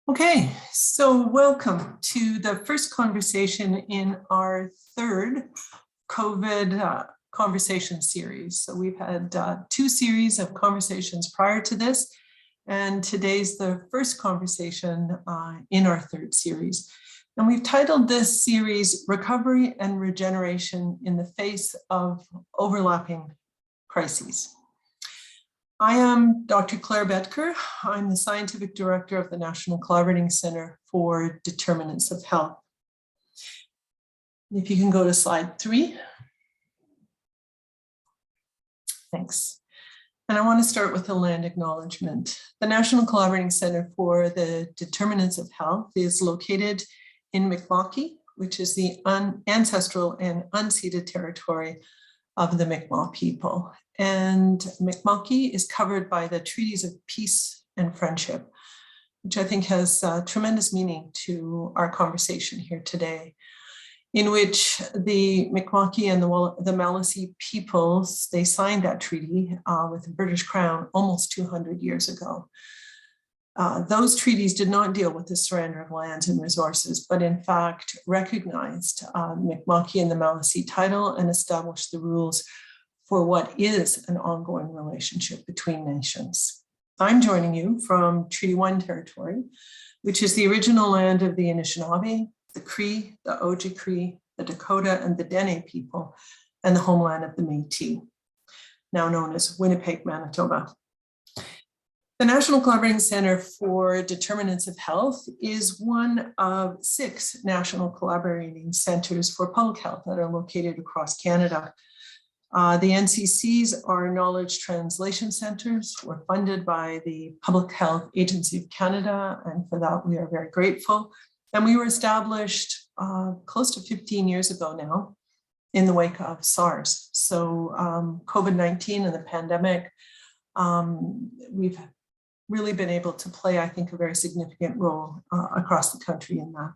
Okay, so welcome to the first conversation in our third COVID conversation series. So we've had two series of conversations prior to this, and today's the first conversation in our third series. And we've titled this series Recovery and Regeneration in the Face of Overlapping Crises. I am Dr. Claire Betker. I'm the Scientific Director of the National Collaborating Center for Determinants of Health. If you can go to slide 3. Thanks. And I want to start with a land acknowledgement. The National Collaborating Center for the Determinants of Health is located in Mi'kmaq, which is the ancestral and unceded territory of the Mi'kmaq people. And Mi'kmaq is covered by the treaties of peace and friendship, which I think has tremendous meaning to our conversation here today, in which the Mi'kmaq and the Maliseet peoples, they signed that treaty with the British Crown almost 200 years ago. Those treaties did not deal with the surrender of lands and resources, but in fact recognized Mi'kmaq and the Maliseet title and established the rules for what is an ongoing relationship between nations. I'm joining you from Treaty 1 territory, which is the original land of the Anishinaabe, the Cree, the Oji-Cree, the Dakota, and the Dene people, and the homeland of the Métis, now known as Winnipeg, Manitoba. The National Collaborating Center for Determinants of Health is one of 6 national collaborating centers for public health that are located across Canada. The NCCs are knowledge translation centers. We're funded by the Public Health Agency of Canada, and for that we are very grateful. And we were established close to 15 years ago now in the wake of SARS. So COVID-19 and the pandemic, we've really been able to play, I think, a very significant role across the country in that.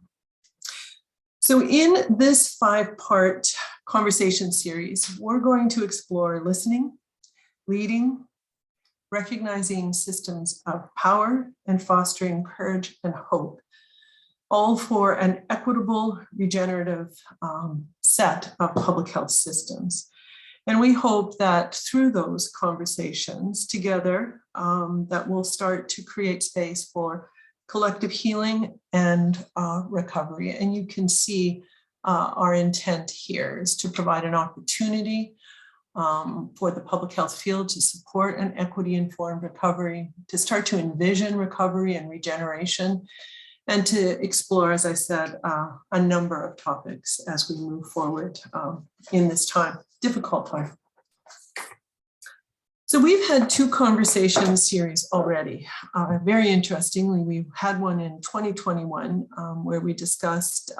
So in this 5-part conversation series, we're going to explore listening, leading, recognizing systems of power, and fostering courage and hope, all for an equitable, regenerative set of public health systems. And we hope that through those conversations together, that we'll start to create space for collective healing and recovery. And you can see our intent here is to provide an opportunity for the public health field to support an equity-informed recovery, to start to envision recovery and regeneration, and to explore, as I said, a number of topics as we move forward in this difficult time. So we've had 2 conversation series already. Very interestingly, we had one in 2021 where we discussed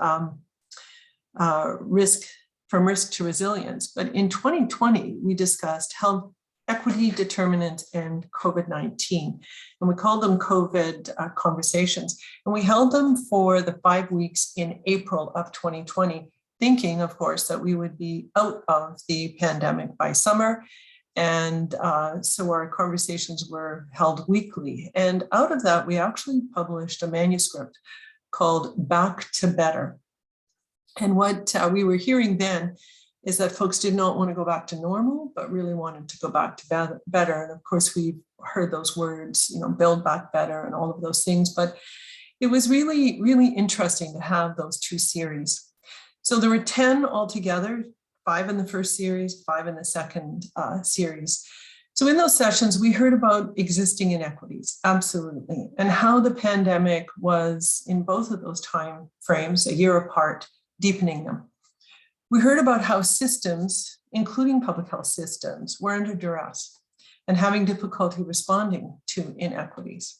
risk to resilience. But in 2020, we discussed health equity, determinant, and COVID-19. And we called them COVID conversations. And we held them for the 5 weeks in April of 2020, thinking, of course, that we would be out of the pandemic by summer. And so our conversations were held weekly. And out of that, we actually published a manuscript called Back to Better. And what we were hearing then is that folks did not want to go back to normal, but really wanted to go back to better. And of course, we've heard those words, build back better and all of those things. But it was really, really interesting to have those 2 series. So there were 10 altogether, 5 in the first series, 5 in the second series. So in those sessions, we heard about existing inequities, absolutely, and how the pandemic was, in both of those time frames, a year apart, deepening them. We heard about how systems, including public health systems, were under duress and having difficulty responding to inequities.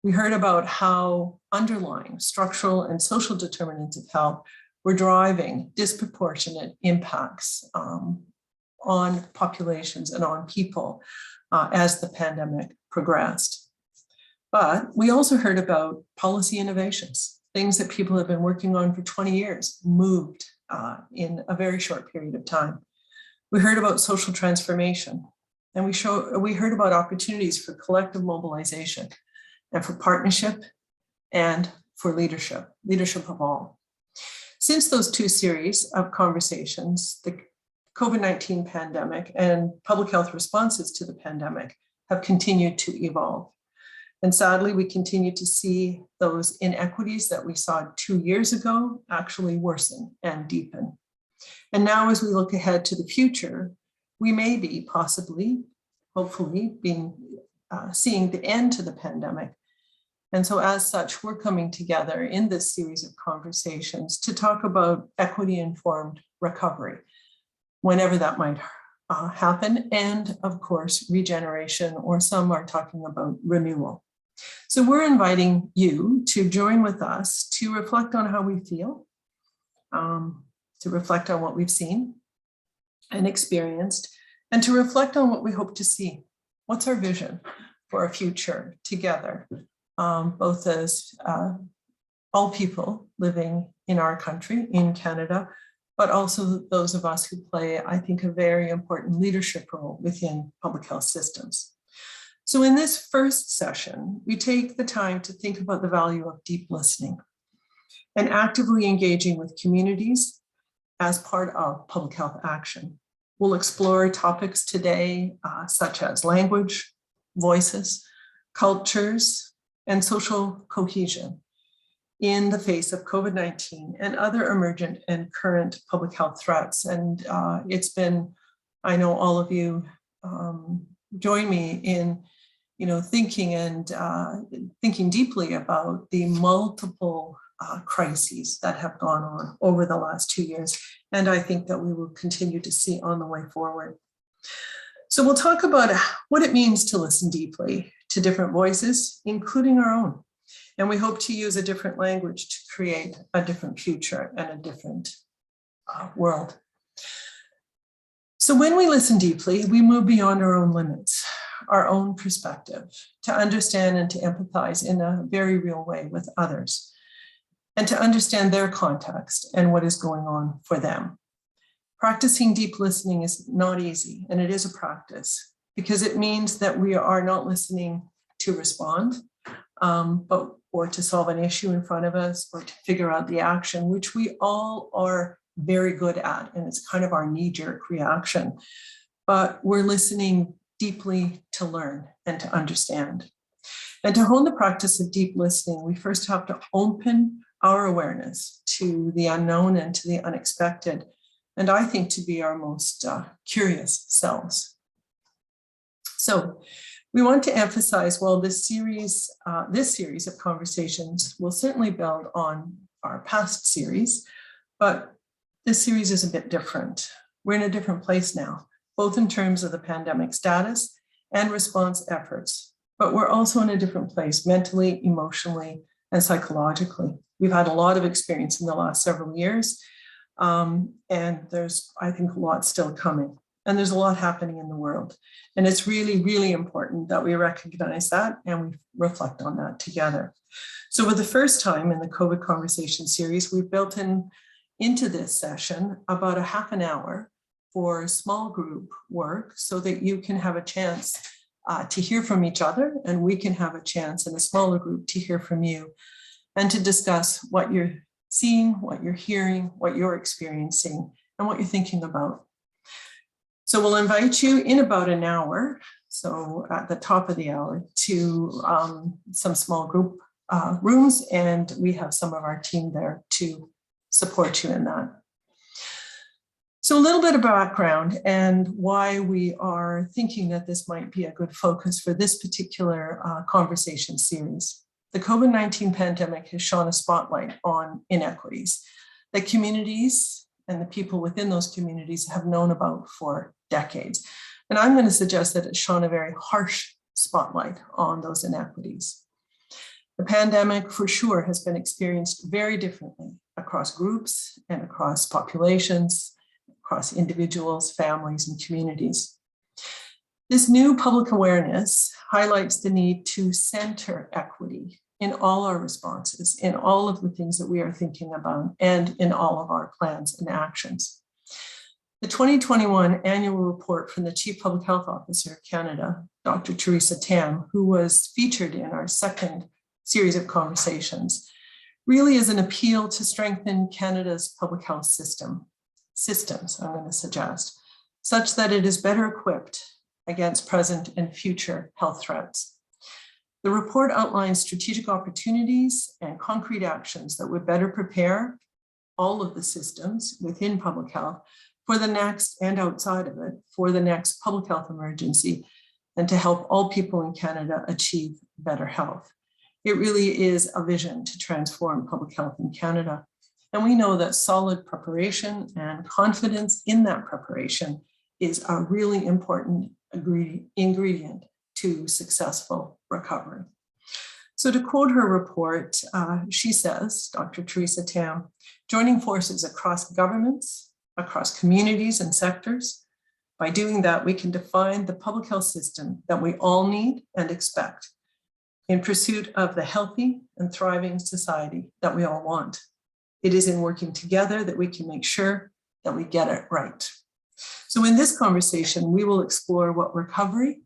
We heard about how underlying structural and social determinants of health were driving disproportionate impacts on populations and on people as the pandemic progressed. But we also heard about policy innovations, things that people have been working on for 20 years, moved in a very short period of time. We heard about social transformation, and we heard about opportunities for collective mobilization and for partnership and for leadership of all. Since those two series of conversations, the COVID-19 pandemic and public health responses to the pandemic have continued to evolve. And sadly, we continue to see those inequities that we saw 2 years ago actually worsen and deepen. And now as we look ahead to the future, we may be possibly, hopefully, seeing the end to the pandemic. And so as such, we're coming together in this series of conversations to talk about equity-informed recovery, whenever that might happen, and of course, regeneration, or some are talking about renewal. So we're inviting you to join with us to reflect on how we feel, to reflect on what we've seen and experienced, and to reflect on what we hope to see. What's our vision for a future together? Both as all people living in our country, in Canada, but also those of us who play, I think, a very important leadership role within public health systems. So in this first session, we take the time to think about the value of deep listening and actively engaging with communities as part of public health action. We'll explore topics today such as language, voices, cultures, and social cohesion in the face of COVID-19 and other emergent and current public health threats. And it's been, I know all of you join me in thinking deeply about the multiple crises that have gone on over the last 2 years. And I think that we will continue to see on the way forward. So we'll talk about what it means to listen deeply to different voices, including our own. And we hope to use a different language to create a different future and a different world. So when we listen deeply, we move beyond our own limits, our own perspective, to understand and to empathize in a very real way with others, and to understand their context and what is going on for them. Practicing deep listening is not easy, and it is a practice, because it means that we are not listening to respond, or to solve an issue in front of us, or to figure out the action, which we all are very good at, and it's kind of our knee-jerk reaction. But we're listening deeply to learn and to understand. And to hone the practice of deep listening, we first have to open our awareness to the unknown and to the unexpected, and I think to be our most curious selves. So we want to emphasize, well, this series of conversations will certainly build on our past series, but this series is a bit different. We're in a different place now, both in terms of the pandemic status and response efforts, but we're also in a different place mentally, emotionally, and psychologically. We've had a lot of experience in the last several years, and there's, I think, a lot still coming. And there's a lot happening in the world. And it's really, really important that we recognize that and we reflect on that together. So for the first time in the COVID Conversation series, we've built into this session about a half an hour for small group work so that you can have a chance to hear from each other, and we can have a chance in a smaller group to hear from you and to discuss what you're seeing, what you're hearing, what you're experiencing, and what you're thinking about. So we'll invite you in about an hour, so at the top of the hour, to some small group rooms, and we have some of our team there to support you in that. So a little bit of background and why we are thinking that this might be a good focus for this particular conversation series. The COVID-19 pandemic has shone a spotlight on inequities that communities and the people within those communities have known about for decades. And I'm going to suggest that it's shone a very harsh spotlight on those inequities. The pandemic, for sure, has been experienced very differently across groups and across populations, across individuals, families, and communities. This new public awareness highlights the need to center equity in all our responses, in all of the things that we are thinking about, and in all of our plans and actions. The 2021 annual report from the Chief Public Health Officer of Canada, Dr. Theresa Tam, who was featured in our second series of conversations really is an appeal to strengthen Canada's public health systems, I'm going to suggest, such that it is better equipped against present and future health threats. The report outlines strategic opportunities and concrete actions that would better prepare all of the systems within public health for the next and outside of it for the next public health emergency, and to help all people in Canada achieve better health. It really is a vision to transform public health in Canada. And we know that solid preparation and confidence in that preparation is a really important ingredient to successful recovery. So to quote her report, she says, Dr. Theresa Tam, joining forces across governments, across communities and sectors. By doing that, we can define the public health system that we all need and expect in pursuit of the healthy and thriving society that we all want. It is in working together that we can make sure that we get it right. So in this conversation, we will explore what recovery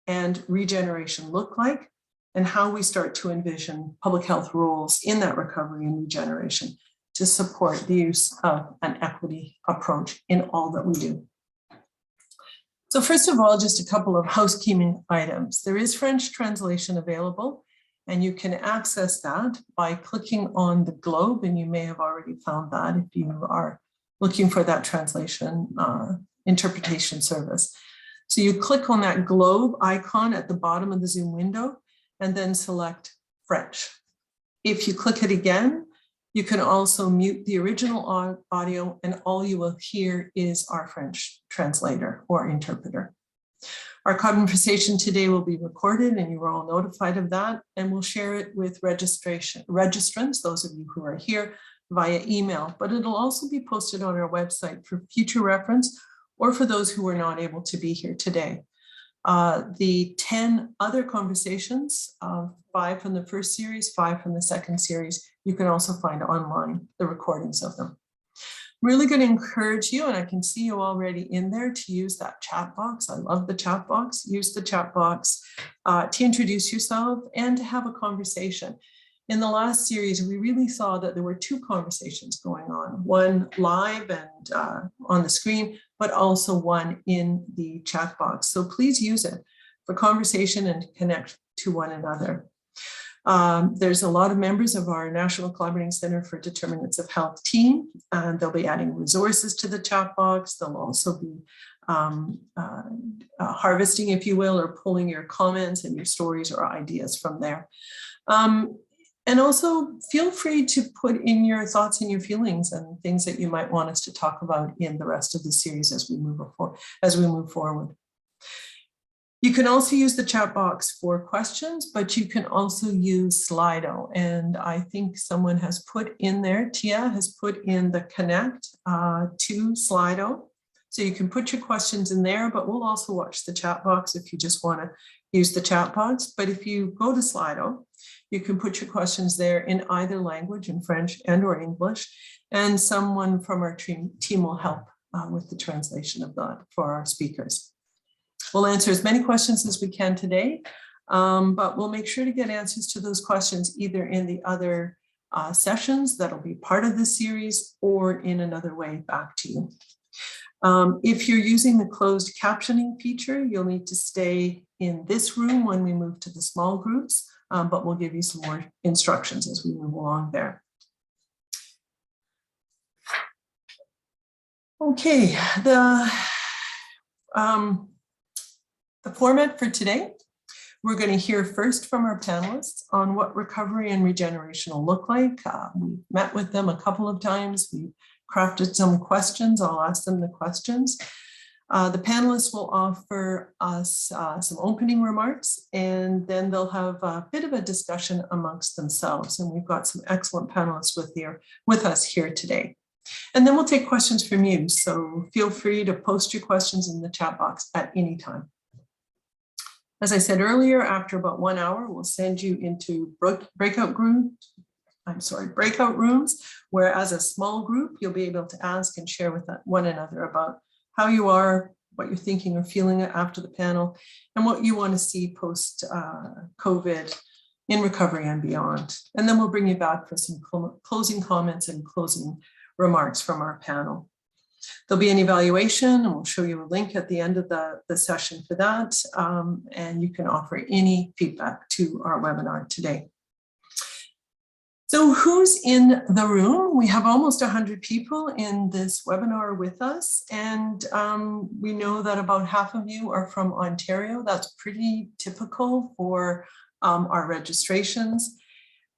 and regeneration look like and how we start to envision public health roles in that recovery and regeneration to support the use of an equity approach in all that we do. So first of all, just a couple of housekeeping items. There is French translation available, and you can access that by clicking on the globe, and you may have already found that if you are looking for that translation interpretation service. So you click on that globe icon at the bottom of the Zoom window and then select French. If you click it again, you can also mute the original audio, and all you will hear is our French translator or interpreter. Our conversation today will be recorded, and you are all notified of that, and we'll share it with registrants, those of you who are here, via email, but it'll also be posted on our website for future reference or for those who were not able to be here today. The 10 other conversations, 5 from the first series, 5 from the second series, you can also find online the recordings of them. I'm really going to encourage you, and I can see you already in there, to use that chat box. I love the chat box. Use the chat box to introduce yourself and to have a conversation. In the last series, we really saw that there were 2 conversations going on, one live and on the screen, but also one in the chat box. So please use it for conversation and to connect to one another. There's a lot of members of our National Collaborating Center for Determinants of Health team, and they'll be adding resources to the chat box. They'll also be harvesting, if you will, or pulling your comments and your stories or ideas from there. And also feel free to put in your thoughts and your feelings and things that you might want us to talk about in the rest of the series as we move forward. You can also use the chat box for questions, but you can also use Slido. And I think someone has put in there, Tia has put in the connect to Slido. So you can put your questions in there, but we'll also watch the chat box if you just want to use the chat box. But if you go to Slido, you can put your questions there in either language, in French and or English, and someone from our team will help with the translation of that for our speakers. We'll answer as many questions as we can today, but we'll make sure to get answers to those questions either in the other sessions that'll be part of this series or in another way back to you. If you're using the closed captioning feature, you'll need to stay in this room when we move to the small groups, but we'll give you some more instructions as we move along there. Okay, the format for today, we're going to hear first from our panelists on what recovery and regeneration will look like. We met with them a couple of times. We crafted some questions. I'll ask them the questions. The panelists will offer us some opening remarks, and then they'll have a bit of a discussion amongst themselves. And we've got some excellent panelists with us here today. And then we'll take questions from you. So feel free to post your questions in the chat box at any time. As I said earlier, after about 1 hour, we'll send you into breakout rooms, where as a small group, you'll be able to ask and share with one another about how you are, what you're thinking or feeling after the panel, and what you want to see post-COVID in recovery and beyond. And then we'll bring you back for some closing comments and closing remarks from our panel. There'll be an evaluation, and we'll show you a link at the end of the session for that. And you can offer any feedback to our webinar today. So who's in the room? We have almost 100 people in this webinar with us, and we know that about half of you are from Ontario. That's pretty typical for our registrations.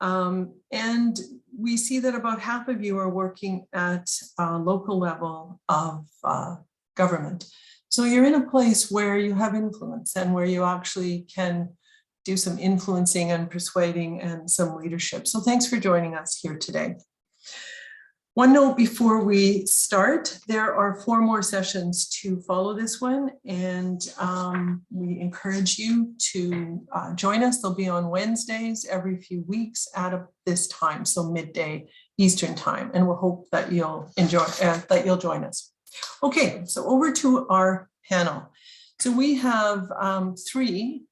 And we see that about half of you are working at a local level of government. So you're in a place where you have influence and where you actually can do some influencing and persuading and some leadership. So thanks for joining us here today. One note before we start, there are 4 more sessions to follow this one, and we encourage you to join us. They'll be on Wednesdays every few weeks at this time, so midday Eastern time, and we'll hope that you'll enjoy, that you'll join us. Okay, so over to our panel. So we have 3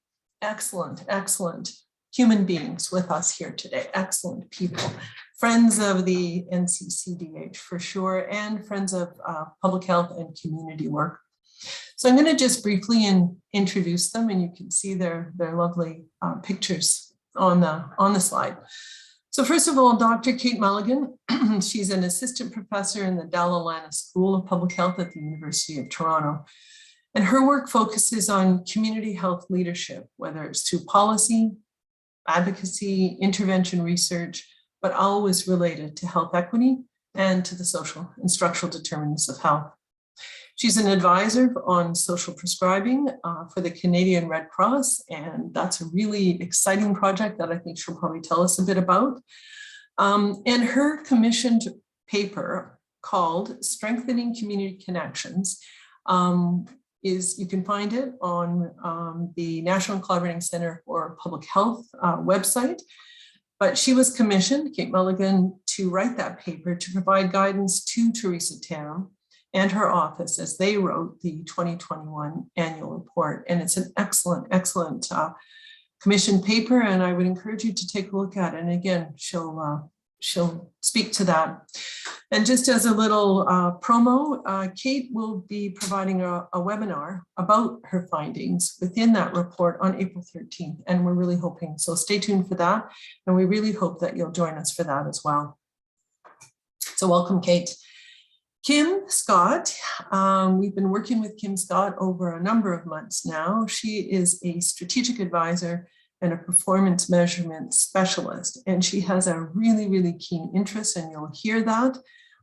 excellent human beings with us here today, excellent people. Friends of the NCCDH for sure, and friends of public health and community work. So I'm going to just briefly introduce them, and you can see their lovely pictures on the slide. So first of all, Dr. Kate Mulligan, she's an assistant professor in the Dalla School of Public Health at the University of Toronto. And her work focuses on community health leadership, whether it's through policy, advocacy, intervention research, but always related to health equity and to the social and structural determinants of health. She's an advisor on social prescribing for the Canadian Red Cross, and that's a really exciting project that I think she'll probably tell us a bit about. And her commissioned paper called Strengthening Community Connections you can find it on the National Collaborating Center for Public Health website. But she was commissioned, Kate Mulligan, to write that paper to provide guidance to Theresa Tam and her office as they wrote the 2021 annual report. And it's an excellent commissioned paper, and I would encourage you to take a look at it. And again, she'll speak to that. And just as a little promo, Kate will be providing a webinar about her findings within that report on April 13th. And we're really hoping, so stay tuned for that. And we really hope that you'll join us for that as well. So welcome, Kate. Kim Scott, we've been working with Kim Scott over a number of months now. She is a strategic advisor and a performance measurement specialist. And she has a really keen interest, and you'll hear that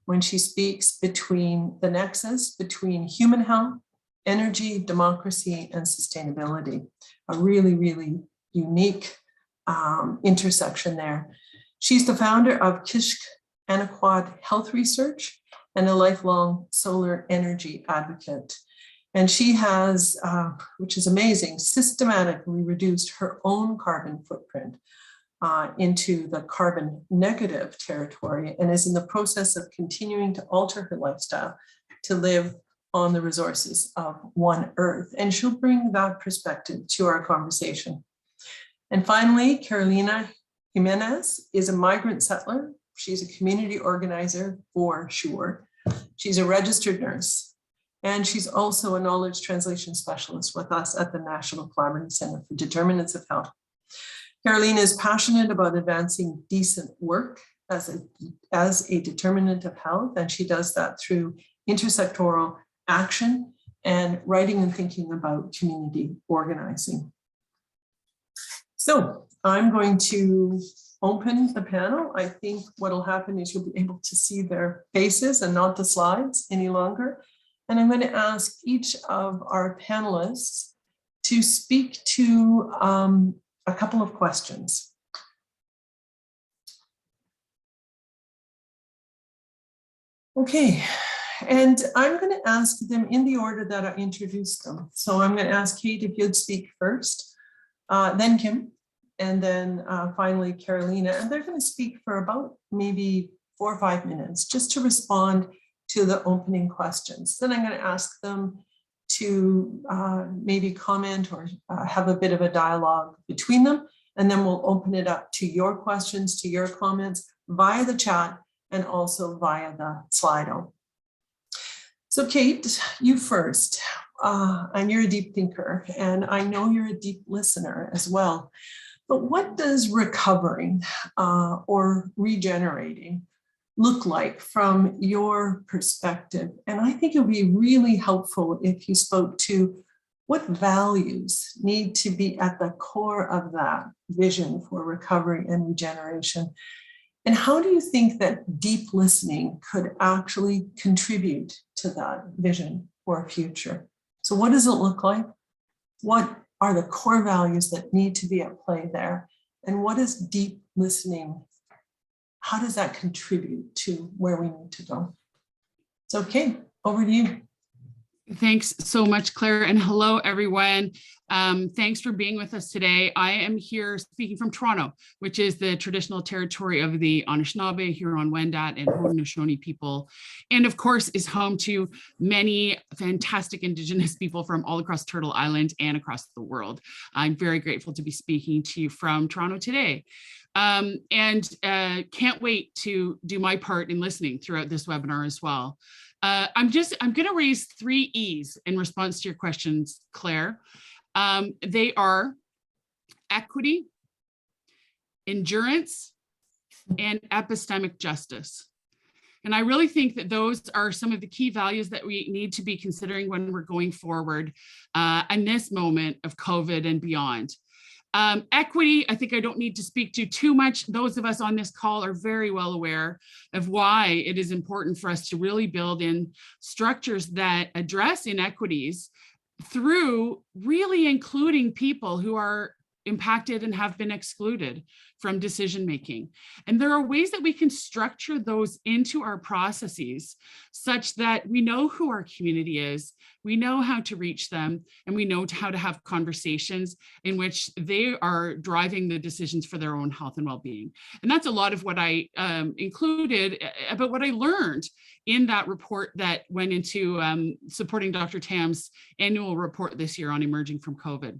when she speaks, between the nexus between human health, energy, democracy, and sustainability. A really unique intersection there. She's the founder of Kishk Anaquad Health Research and a lifelong solar energy advocate. And she has, which is amazing, systematically reduced her own carbon footprint into the carbon negative territory, and is in the process of continuing to alter her lifestyle to live on the resources of one Earth. And she'll bring that perspective to our conversation. And finally, Carolina Jimenez is a migrant settler. She's a community organizer for sure. She's a registered nurse. And she's also a knowledge translation specialist with us at the National Collaborating Center for Determinants of Health. Carolina is passionate about advancing decent work as a determinant of health, and she does that through intersectoral action and writing and thinking about community organizing. So I'm going to open the panel. I think what will happen is you'll be able to see their faces and not the slides any longer. And I'm going to ask each of our panelists to speak to a couple of questions. Okay, and I'm going to ask them in the order that I introduced them. So I'm going to ask Kate if you'd speak first, then Kim, and then finally Carolina. And they're going to speak for about maybe 4 or 5 minutes just to respond to the opening questions. Then I'm going to ask them to maybe comment or have a bit of a dialogue between them. And then we'll open it up to your questions, to your comments via the chat and also via the Slido. So Kate, you first, and you're a deep thinker, and I know you're a deep listener as well. But what does recovering or regenerating look like from your perspective? And I think it would be really helpful if you spoke to what values need to be at the core of that vision for recovery and regeneration. And how do you think that deep listening could actually contribute to that vision for a future? So what does it look like? What are the core values that need to be at play there? And what is deep listening? How does that contribute to where we need to go? So, okay, over to you. Thanks so much, Claire, and hello, everyone. Thanks for being with us today. I am here speaking from Toronto, which is the traditional territory of the Anishinaabe, Huron-Wendat, and Haudenosaunee people, and of course is home to many fantastic Indigenous people from all across Turtle Island and across the world. I'm very grateful to be speaking to you from Toronto today. And can't wait to do my part in listening throughout this webinar as well. I'm going to raise 3 E's in response to your questions, Claire. They are equity, endurance, and epistemic justice. And I really think that those are some of the key values that we need to be considering when we're going forward in this moment of COVID and beyond. Equity, I think I don't need to speak to too much. Those of us on this call are very well aware of why it is important for us to really build in structures that address inequities through really including people who are impacted and have been excluded from decision making. And there are ways that we can structure those into our processes such that we know who our community is, we know how to reach them, and we know how to have conversations in which they are driving the decisions for their own health and well-being. And that's a lot of what I included about what I learned in that report that went into supporting Dr. Tam's annual report this year on emerging from COVID.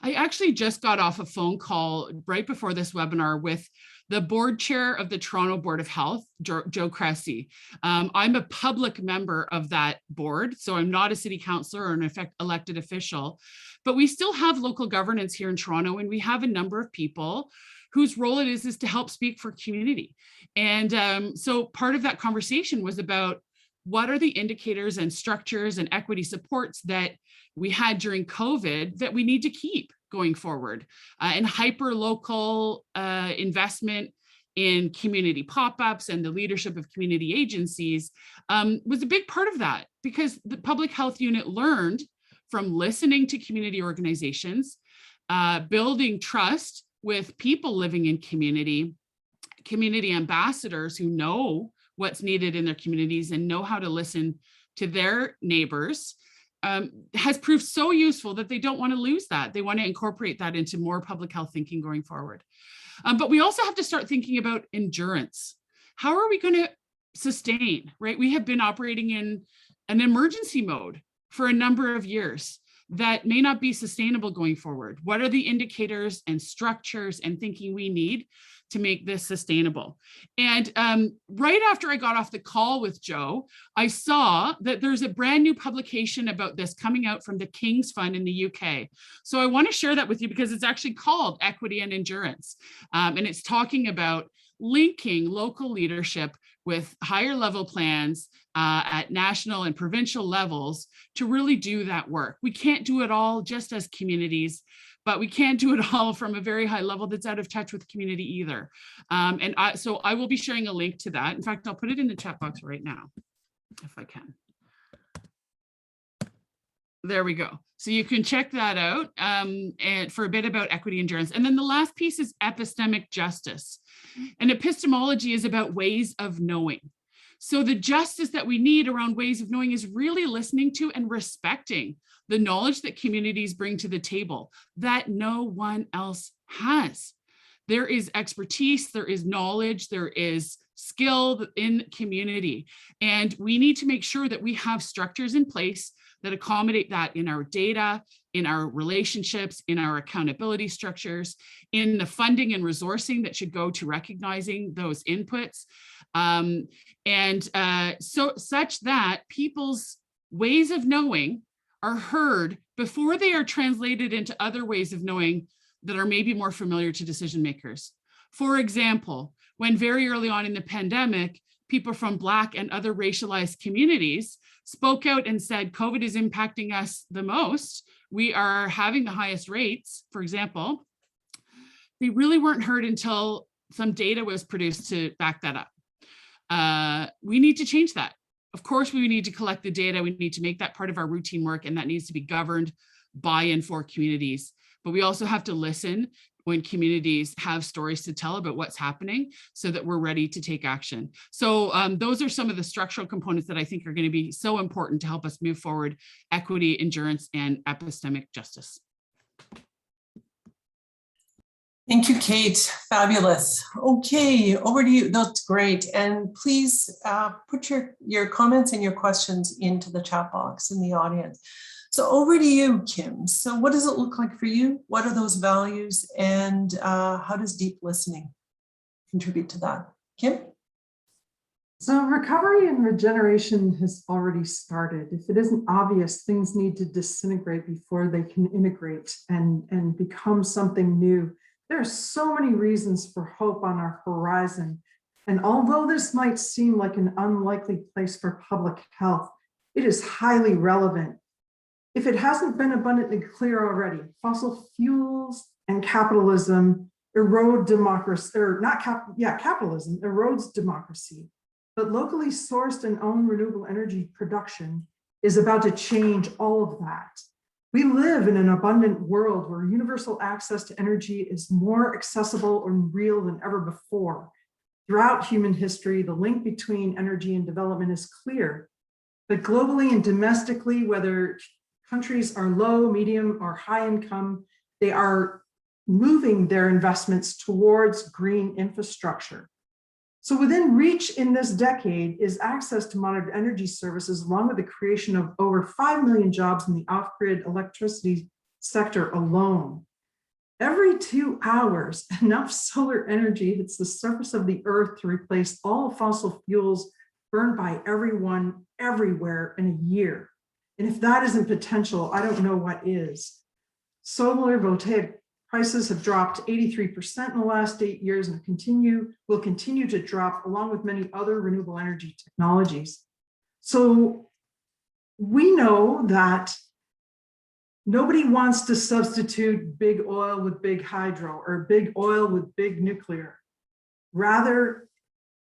I actually just got off a phone call right before this webinar with the board chair of the Toronto Board of Health, Joe Cressy. I'm a public member of that board, so I'm not a city councillor or an elected official, but we still have local governance here in Toronto, and we have a number of people whose role it is to help speak for community. And so part of that conversation was about what are the indicators and structures and equity supports that we had during COVID that we need to keep going forward, and hyper-local investment in community pop-ups and the leadership of community agencies was a big part of that, because the public health unit learned from listening to community organizations, building trust with people living in community ambassadors who know what's needed in their communities and know how to listen to their neighbors, has proved so useful that they don't want to lose that. They want to incorporate that into more public health thinking going forward. But we also have to start thinking about endurance. How are we going to sustain, right? We have been operating in an emergency mode for a number of years that may not be sustainable going forward. What are the indicators and structures and thinking we need to make this sustainable? And right after I got off the call with Joe, I saw that there's a brand new publication about this coming out from the King's Fund in the UK. So I want to share that with you because it's actually called Equity and Endurance. And it's talking about linking local leadership with higher level plans at national and provincial levels to really do that work. We can't do it all just as communities, but we can't do it all from a very high level that's out of touch with the community either. So I will be sharing a link to that. In fact, I'll put it in the chat box right now, if I can. There we go. So you can check that out and for a bit about equity endurance. And then the last piece is epistemic justice. And epistemology is about ways of knowing. So the justice that we need around ways of knowing is really listening to and respecting the knowledge that communities bring to the table that no one else has. There is expertise, there is knowledge, there is skill in community. And we need to make sure that we have structures in place that accommodate that in our data, in our relationships, in our accountability structures, in the funding and resourcing that should go to recognizing those inputs. So such that people's ways of knowing are heard before they are translated into other ways of knowing that are maybe more familiar to decision makers. For example, when very early on in the pandemic, people from Black and other racialized communities spoke out and said, COVID is impacting us the most. We are having the highest rates, for example. They really weren't heard until some data was produced to back that up. We need to change that. Of course, we need to collect the data. We need to make that part of our routine work, and that needs to be governed by and for communities. But we also have to listen when communities have stories to tell about what's happening so that we're ready to take action. So those are some of the structural components that I think are going to be so important to help us move forward equity, endurance, and epistemic justice. Thank you, Kate. Fabulous. Okay, over to you. That's great. And please put your comments and your questions into the chat box in the audience. So over to you, Kim. So what does it look like for you? What are those values? And how does deep listening contribute to that? Kim? So recovery and regeneration has already started. If it isn't obvious, things need to disintegrate before they can integrate and become something new. There are so many reasons for hope on our horizon. And although this might seem like an unlikely place for public health, it is highly relevant. If it hasn't been abundantly clear already, fossil fuels and capitalism erode democracy, capitalism erodes democracy. But locally sourced and owned renewable energy production is about to change all of that. We live in an abundant world where universal access to energy is more accessible and real than ever before. Throughout human history, the link between energy and development is clear. But globally and domestically, whether countries are low, medium, or high income, they are moving their investments towards green infrastructure. So within reach in this decade is access to modern energy services, along with the creation of over 5 million jobs in the off-grid electricity sector alone. Every 2 hours, enough solar energy hits the surface of the earth to replace all fossil fuels burned by everyone, everywhere in a year. And if that isn't potential, I don't know what is. Solar voltaic prices have dropped 83% in the last 8 years and will continue to drop, along with many other renewable energy technologies. So we know that nobody wants to substitute big oil with big hydro or big oil with big nuclear. Rather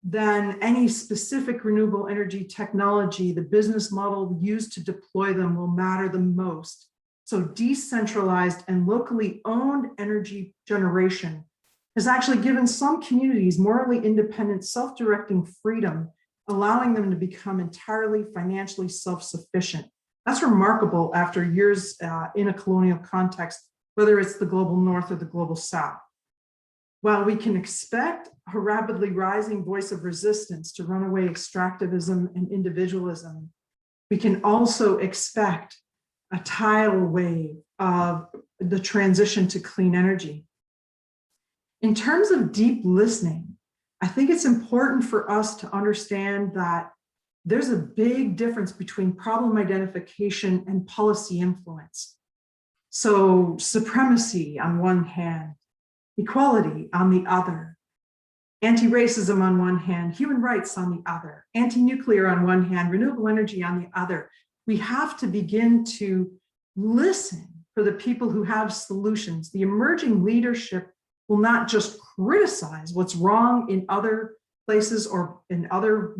than any specific renewable energy technology, the business model used to deploy them will matter the most. So decentralized and locally owned energy generation has actually given some communities morally independent, self-directing freedom, allowing them to become entirely financially self-sufficient. That's remarkable after years in a colonial context, whether it's the global north or the global south. While we can expect a rapidly rising voice of resistance to runaway extractivism and individualism, we can also expect a tidal wave of the transition to clean energy. In terms of deep listening, I think it's important for us to understand that there's a big difference between problem identification and policy influence. So supremacy on one hand, equality on the other, anti-racism on one hand, human rights on the other, anti-nuclear on one hand, renewable energy on the other. We have to begin to listen for the people who have solutions. The emerging leadership will not just criticize what's wrong in other places or in other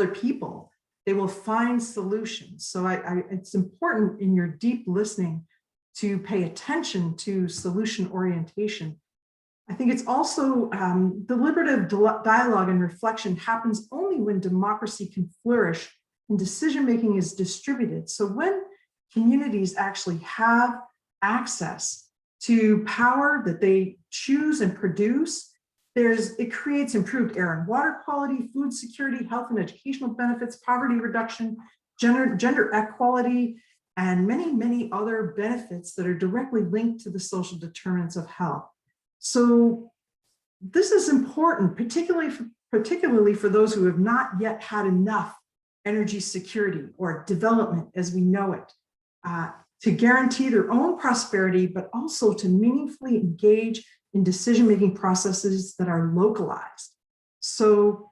people. They will find solutions. So it's important in your deep listening to pay attention to solution orientation. I think it's also deliberative dialogue and reflection happens only when democracy can flourish and decision-making is distributed. So when communities actually have access to power that they choose and produce, it creates improved air and water quality, food security, health and educational benefits, poverty reduction, gender equality, and many, many other benefits that are directly linked to the social determinants of health. So this is important, particularly for those who have not yet had enough energy security or development as we know it, to guarantee their own prosperity, but also to meaningfully engage in decision-making processes that are localized. So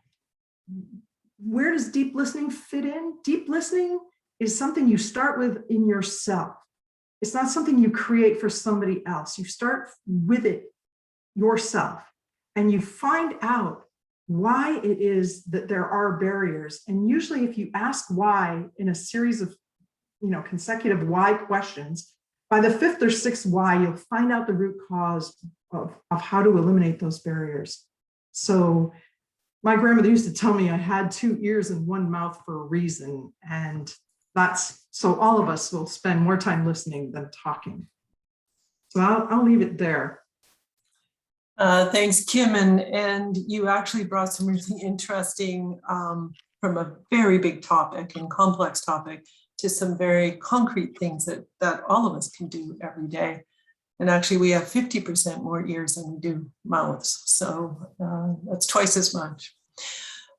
where does deep listening fit in? Deep listening is something you start with in yourself. It's not something you create for somebody else. You start with it yourself, and you find out why it is that there are barriers. And usually if you ask why in a series of consecutive why questions, by the fifth or sixth why, you'll find out the root cause of how to eliminate those barriers. So my grandmother used to tell me I had 2 ears and 1 mouth for a reason. And so all of us will spend more time listening than talking. So I'll leave it there. Thanks, Kim. And you actually brought some really interesting, from a very big topic and complex topic to some very concrete things that all of us can do every day. And actually we have 50% more ears than we do mouths. So that's twice as much.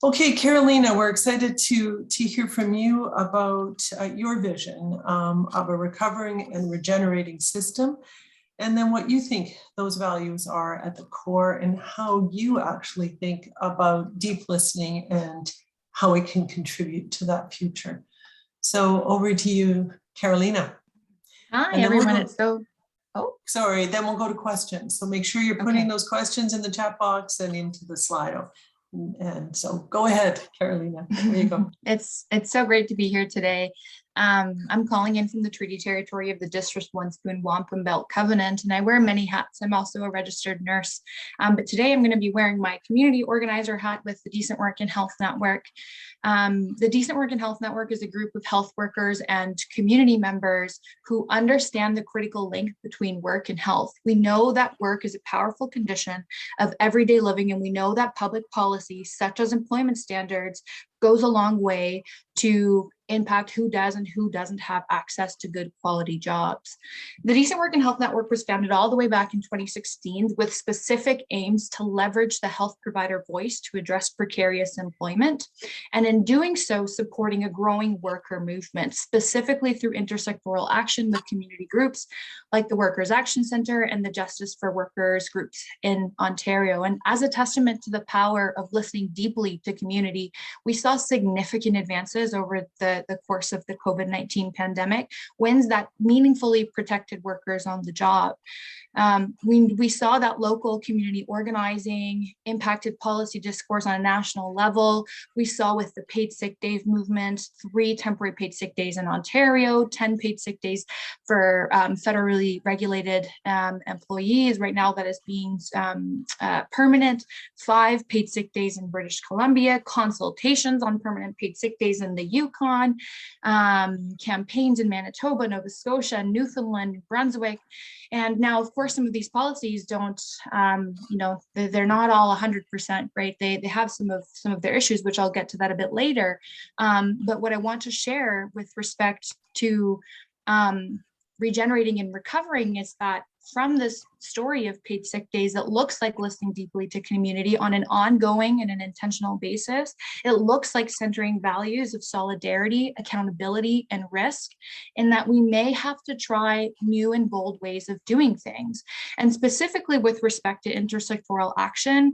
Okay, Carolina, we're excited to hear from you about your vision of a recovering and regenerating system, and then what you think those values are at the core and how you actually think about deep listening and how it can contribute to that future. So over to you, Carolina. Hi, everyone. Sorry, then we'll go to questions. So make sure you're putting those questions in the chat box and into the Slido. And so go ahead, Carolina. There you go. It's so great to be here today. I'm calling in from the treaty territory of the District 1 Spoon Wampum Belt Covenant, and I wear many hats. I'm also a registered nurse, but today I'm going to be wearing my community organizer hat with the Decent Work in Health Network. The Decent Work in Health Network is a group of health workers and community members who understand the critical link between work and health. We know that work is a powerful condition of everyday living, and we know that public policy, such as employment standards, goes a long way to impact who does and who doesn't have access to good quality jobs. The Decent Work in Health Network was founded all the way back in 2016 with specific aims to leverage the health provider voice to address precarious employment, and in doing so, supporting a growing worker movement, specifically through intersectoral action with community groups like the Workers' Action Centre and the Justice for Workers groups in Ontario. And as a testament to the power of listening deeply to community, we saw significant advances over the course of the COVID-19 pandemic, wins that meaningfully protected workers on the job. We saw that local community organizing impacted policy discourse on a national level. We saw with the paid sick days movement, 3 temporary paid sick days in Ontario, 10 paid sick days for federally regulated employees. Right now that is being permanent, 5 paid sick days in British Columbia, consultations on permanent paid sick days in the Yukon, campaigns in Manitoba, Nova Scotia, Newfoundland, New Brunswick. And now, of course, some of these policies don't, they're not all 100% right. They have some of their issues, which I'll get to that a bit later. But what I want to share with respect to regenerating and recovering is that from this story of paid sick days, it looks like listening deeply to community on an ongoing and an intentional basis. It looks like centering values of solidarity, accountability, and risk, in that we may have to try new and bold ways of doing things. And specifically with respect to intersectoral action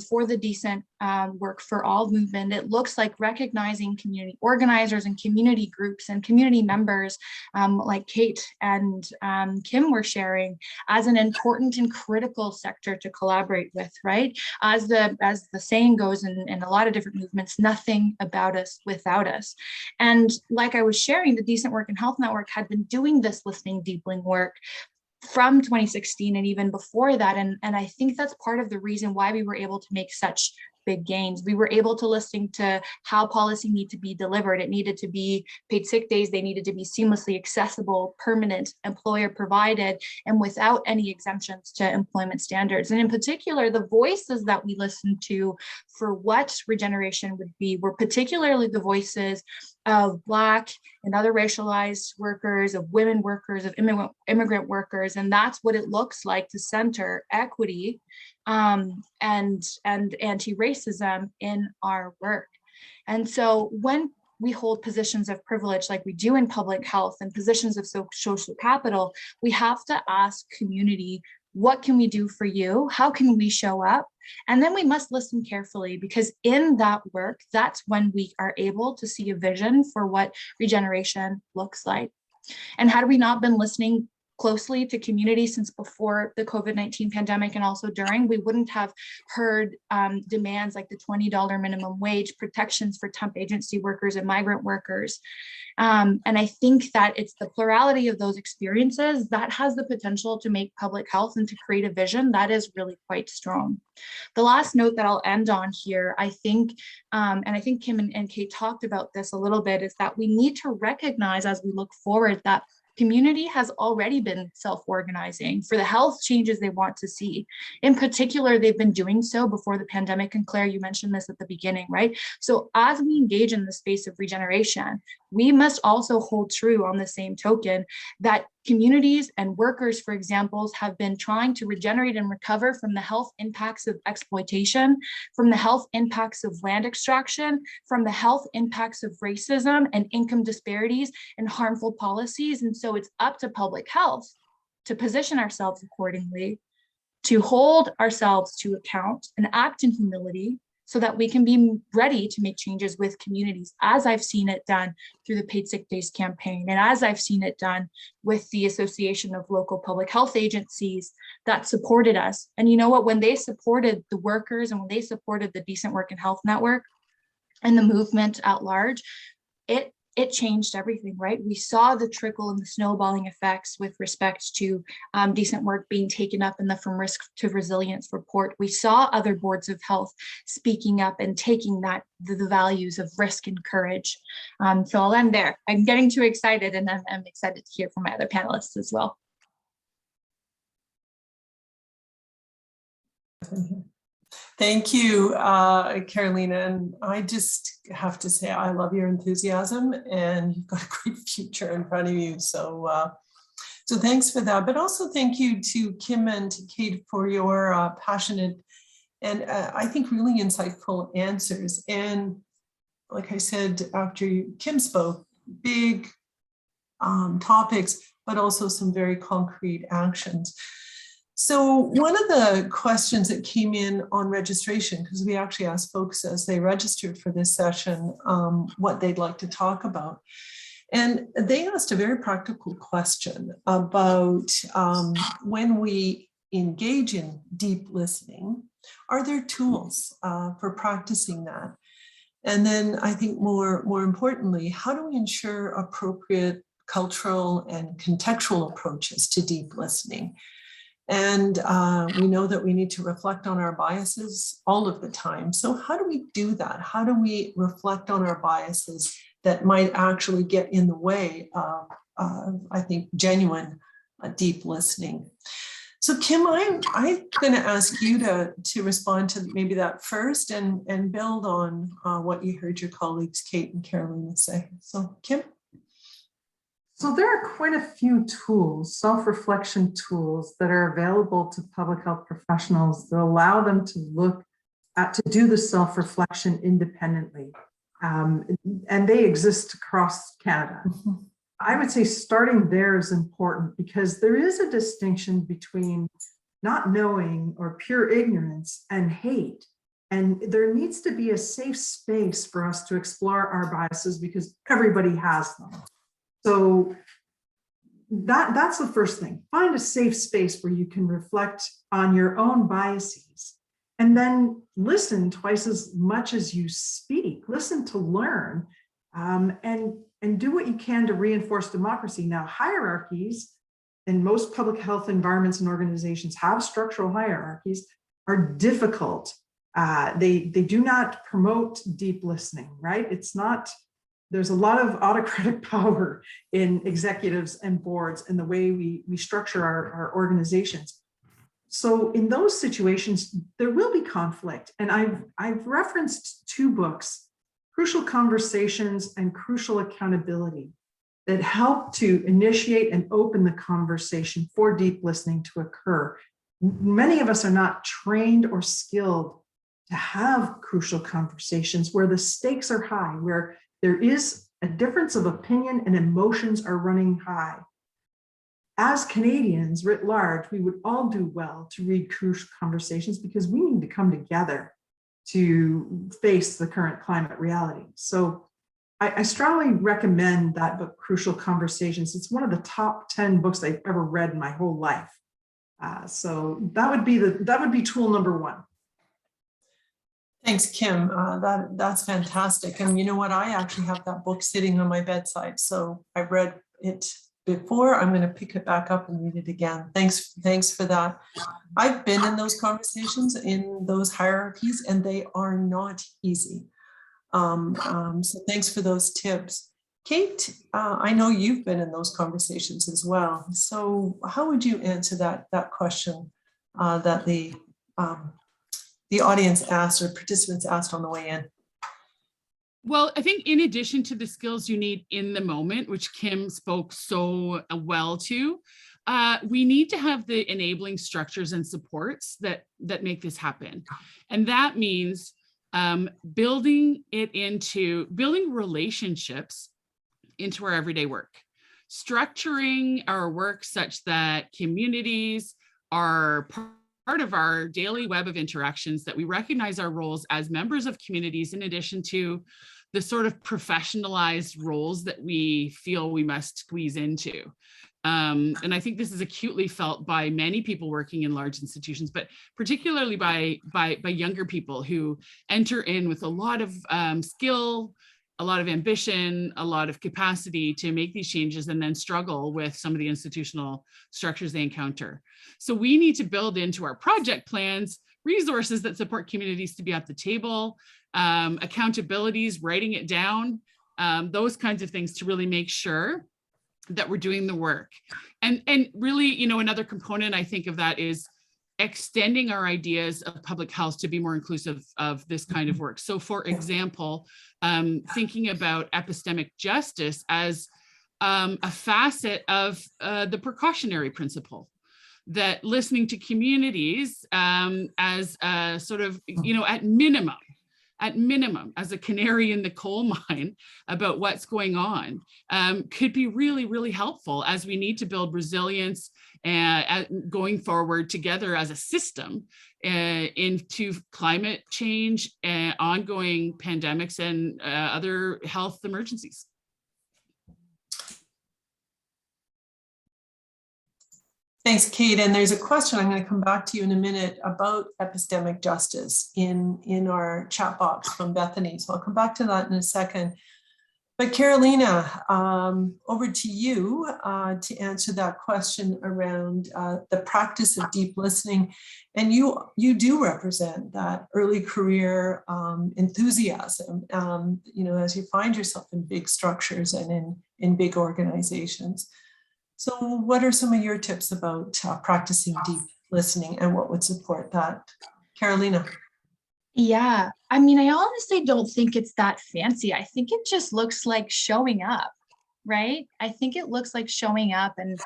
for the Decent Work for All movement, it looks like recognizing community organizers and community groups and community members like Kate and Kim were sharing as an important and critical sector to collaborate with, right? As the saying goes in a lot of different movements, nothing about us without us. And like I was sharing, the Decent Work in Health Network had been doing this listening deeply work from 2016 and even before that. And I think that's part of the reason why we were able to make such big gains. We were able to listen to how policy needed to be delivered. It needed to be paid sick days. They needed to be seamlessly accessible, permanent, employer provided, and without any exemptions to employment standards. And in particular, the voices that we listened to for what regeneration would be were particularly the voices of Black and other racialized workers, of women workers, of immigrant workers. And that's what it looks like to center equity and anti-racism in our work. And so when we hold positions of privilege like we do in public health and positions of social capital, we have to ask community, what can we do for you? How can we show up? And then we must listen carefully, because in that work, that's when we are able to see a vision for what regeneration looks like. And had we not been listening closely to community since before the COVID-19 pandemic and also during, we wouldn't have heard demands like the $20 minimum wage, protections for temp agency workers and migrant workers. And I think that it's the plurality of those experiences that has the potential to make public health and to create a vision that is really quite strong. The last note that I'll end on here, I think, and I think Kim and Kate talked about this a little bit, is that we need to recognize as we look forward that community has already been self-organizing for the health changes they want to see. In particular, they've been doing so before the pandemic. And Claire, you mentioned this at the beginning, right? So as we engage in the space of regeneration, we must also hold true on the same token that communities and workers, for example, have been trying to regenerate and recover from the health impacts of exploitation, from the health impacts of land extraction, from the health impacts of racism and income disparities and harmful policies. And so it's up to public health to position ourselves accordingly, to hold ourselves to account and act in humility, so that we can be ready to make changes with communities, as I've seen it done through the Paid Sick Days campaign, and as I've seen it done with the Association of Local Public Health Agencies that supported us. And you know what, when they supported the workers and when they supported the Decent Work and Health Network and the movement at large, it changed everything, right? We saw the trickle and the snowballing effects with respect to decent work being taken up in the From Risk to Resilience report. We saw other boards of health speaking up and taking that the values of risk and courage. So I'll end there. I'm getting too excited, and I'm excited to hear from my other panelists as well. Thank you, Carolina. And I just have to say, I love your enthusiasm, and you've got a great future in front of you. So, so thanks for that. But also thank you to Kim and to Kate for your passionate and I think really insightful answers. And like I said, after Kim spoke, big topics, but also some very concrete actions. So one of the questions that came in on registration, because we actually asked folks as they registered for this session, what they'd like to talk about. And they asked a very practical question about when we engage in deep listening, are there tools for practicing that? And then I think more importantly, how do we ensure appropriate cultural and contextual approaches to deep listening? And we know that we need to reflect on our biases all of the time. So how do we do that? How do we reflect on our biases that might actually get in the way of I think, genuine deep listening? So Kim, I'm going to ask you to respond to maybe that first and build on what you heard your colleagues Kate and Carolina say. So Kim? So there are quite a few tools, self-reflection tools, that are available to public health professionals that allow them to look at, to do the self-reflection independently. And they exist across Canada. Mm-hmm. I would say starting there is important, because there is a distinction between not knowing or pure ignorance and hate. And there needs to be a safe space for us to explore our biases, because everybody has them. So that's the first thing. Find a safe space where you can reflect on your own biases, and then listen twice as much as you speak. Listen to learn, and do what you can to reinforce democracy. Now, hierarchies in most public health environments and organizations have structural hierarchies, are difficult. They do not promote deep listening, right? It's not. There's a lot of autocratic power in executives and boards and the way we structure our organizations. So in those situations, there will be conflict. And I've referenced two books, crucial conversations and crucial accountability that help to initiate and open the conversation for deep listening to occur. Many of us are not trained or skilled to have crucial conversations where the stakes are high, where there is a difference of opinion and emotions are running high. As Canadians writ large, we would all do well to read crucial conversations because we need to come together to face the current climate reality. So I strongly recommend that book, Crucial Conversations. It's one of the top 10 books I've ever read in my whole life. So that would be tool number one. Thanks, Kim. That's fantastic. And you know what? I actually have that book sitting on my bedside. So I've read it before. I'm going to pick it back up and read it again. Thanks for that. I've been in those conversations, in those hierarchies, and they are not easy. So thanks for those tips. Kate, I know you've been in those conversations as well. So how would you answer that question that the audience asked, or participants asked on the way in? Well, I think in addition to the skills you need in the moment, which Kim spoke so well to, we need to have the enabling structures and supports that make this happen. And that means building relationships into our everyday work, structuring our work such that communities are part of our daily web of interactions, that we recognize our roles as members of communities in addition to the sort of professionalized roles that we feel we must squeeze into. And I think this is acutely felt by many people working in large institutions, but particularly by younger people who enter in with a lot of skill, a lot of ambition, a lot of capacity to make these changes, and then struggle with some of the institutional structures they encounter. So we need to build into our project plans resources that support communities to be at the table, accountabilities, writing it down, those kinds of things to really make sure that we're doing the work. And really, you know, another component I think of that is extending our ideas of public health to be more inclusive of this kind of work. So for example, thinking about epistemic justice as a facet of the precautionary principle, that listening to communities as a sort of, you know, at minimum, as a canary in the coal mine about what's going on, could be really, really helpful as we need to build resilience going forward together as a system into climate change, ongoing pandemics, and other health emergencies. Thanks, Kate. And there's a question, I'm going to come back to you in a minute, about epistemic justice in our chat box from Bethany. So I'll come back to that in a second. But Carolina, over to you to answer that question around the practice of deep listening. And you do represent that early career enthusiasm, you know, as you find yourself in big structures and in big organizations. So what are some of your tips about practicing deep listening, and what would support that? Carolina. Yeah, I mean, I honestly don't think it's that fancy. I think it just looks like showing up, right? I think it looks like showing up, and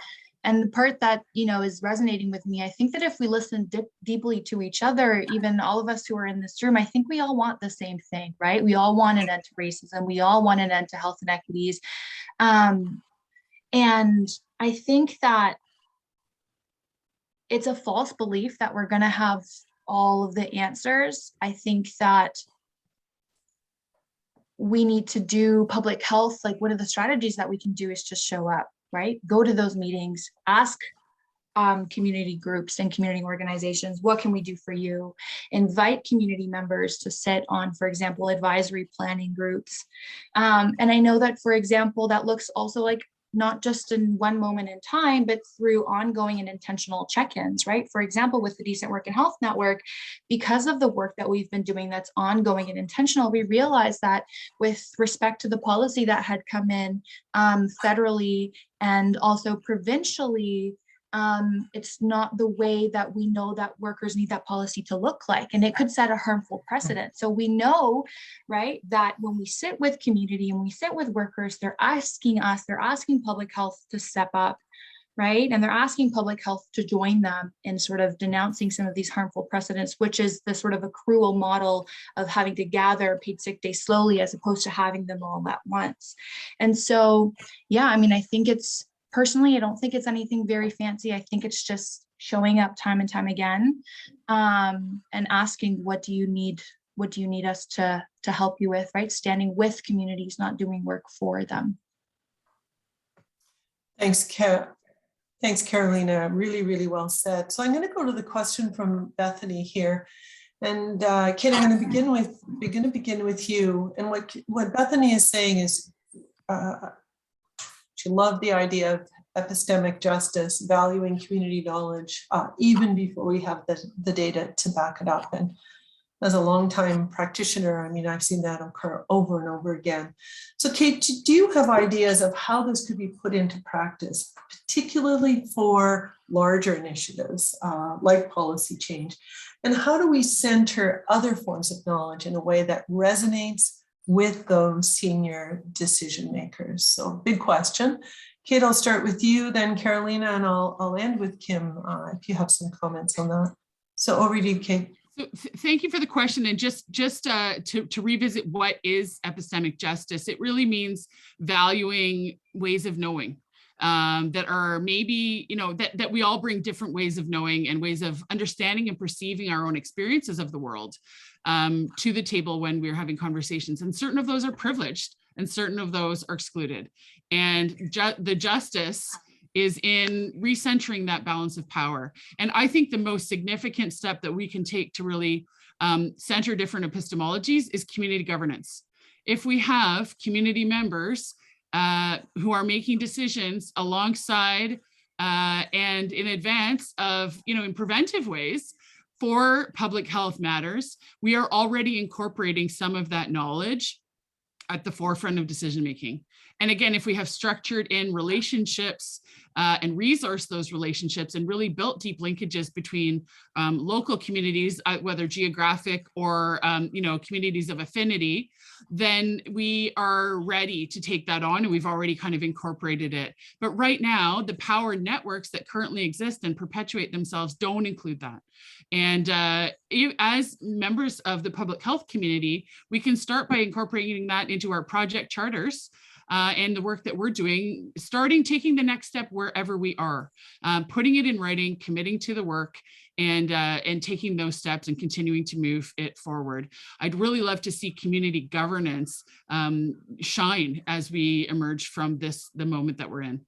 the part that, you know, is resonating with me, I think that if we listen deeply to each other, even all of us who are in this room, I think we all want the same thing, right? We all want an end to racism. We all want an end to health inequities. And I think that it's a false belief that we're going to have all of the answers. I think that we need to do public health. Like, one of the strategies that we can do is just show up, right? Go to those meetings, ask community groups and community organizations, what can we do for you? Invite community members to sit on, for example, advisory planning groups. And I know that, for example, that looks also like not just in one moment in time, but through ongoing and intentional check-ins, right? For example, with the Decent Work and Health Network, because of the work that we've been doing that's ongoing and intentional, we realized that with respect to the policy that had come in federally and also provincially, it's not the way that we know that workers need that policy to look like, and it could set a harmful precedent. So we know, right, that when we sit with community and we sit with workers, they're asking us, they're asking public health to step up, right? And they're asking public health to join them in sort of denouncing some of these harmful precedents, which is the sort of accrual model of having to gather paid sick days slowly as opposed to having them all at once. And so, yeah, I mean, I think it's, personally, I don't think it's anything very fancy. I think it's just showing up time and time again, and asking, what do you need? What do you need us to help you with, right? Standing with communities, not doing work for them. Thanks, Thanks, Carolina. Really, really well said. So I'm going to go to the question from Bethany here. And Kate, I'm going to begin with you. And what Bethany is saying is she loved the idea of epistemic justice, valuing community knowledge, even before we have the data to back it up. And as a longtime practitioner, I mean, I've seen that occur over and over again. So Kate, do you have ideas of how this could be put into practice, particularly for larger initiatives like policy change? And how do we center other forms of knowledge in a way that resonates with those senior decision makers? So big question. Kate, I'll start with you, then Carolina, and I'll end with Kim if you have some comments on that. So over to you, Kate. So thank you for the question. And just to revisit what is epistemic justice, it really means valuing ways of knowing that are maybe, that we all bring different ways of knowing and ways of understanding and perceiving our own experiences of the world to the table when we're having conversations. And certain of those are privileged and certain of those are excluded. And the justice is in recentering that balance of power. And I think the most significant step that we can take to really center different epistemologies is community governance. If we have community members who are making decisions alongside and in advance of, in preventive ways for public health matters, we are already incorporating some of that knowledge at the forefront of decision-making. And again, if we have structured in relationships and resource those relationships and really built deep linkages between local communities, whether geographic or communities of affinity, then we are ready to take that on, and we've already kind of incorporated it. But right now, the power networks that currently exist and perpetuate themselves don't include that. And as members of the public health community, we can start by incorporating that into our project charters and the work that we're doing, taking the next step wherever we are, putting it in writing, committing to the work, and taking those steps and continuing to move it forward. I'd really love to see community governance shine as we emerge from the moment that we're in.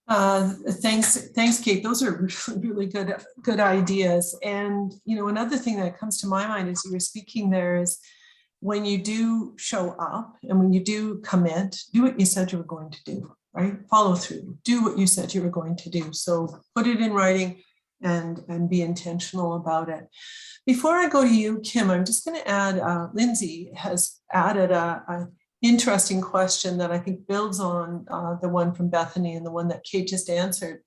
Thanks, Kate. Those are really good ideas. And another thing that comes to my mind as you were speaking there is, when you do show up and when you do commit, do what you said you were going to do, right? Follow through, do what you said you were going to do. So put it in writing and be intentional about it. Before I go to you, Kim, I'm just going to add, Lindsay has added a interesting question that I think builds on the one from Bethany and the one that Kate just answered.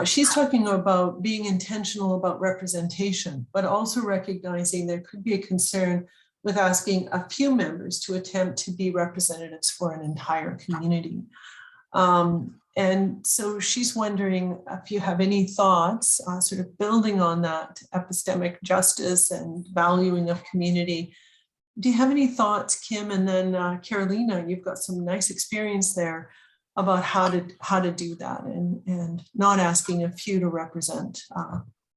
She's talking about being intentional about representation, but also recognizing there could be a concern with asking a few members to attempt to be representatives for an entire community. And so she's wondering if you have any thoughts, sort of building on that epistemic justice and valuing of community. Do you have any thoughts, Kim? And then Carolina, you've got some nice experience there about how to do that and not asking a few to represent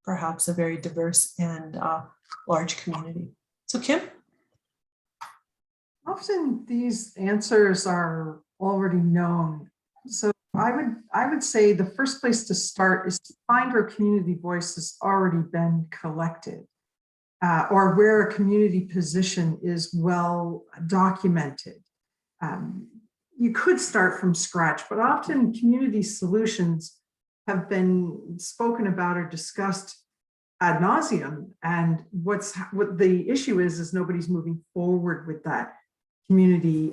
perhaps a very diverse and large community. So Kim? Often these answers are already known. So I would say the first place to start is to find where community voice has already been collected, or where a community position is well documented. You could start from scratch, but often community solutions have been spoken about or discussed ad nauseum. And what the issue is nobody's moving forward with that community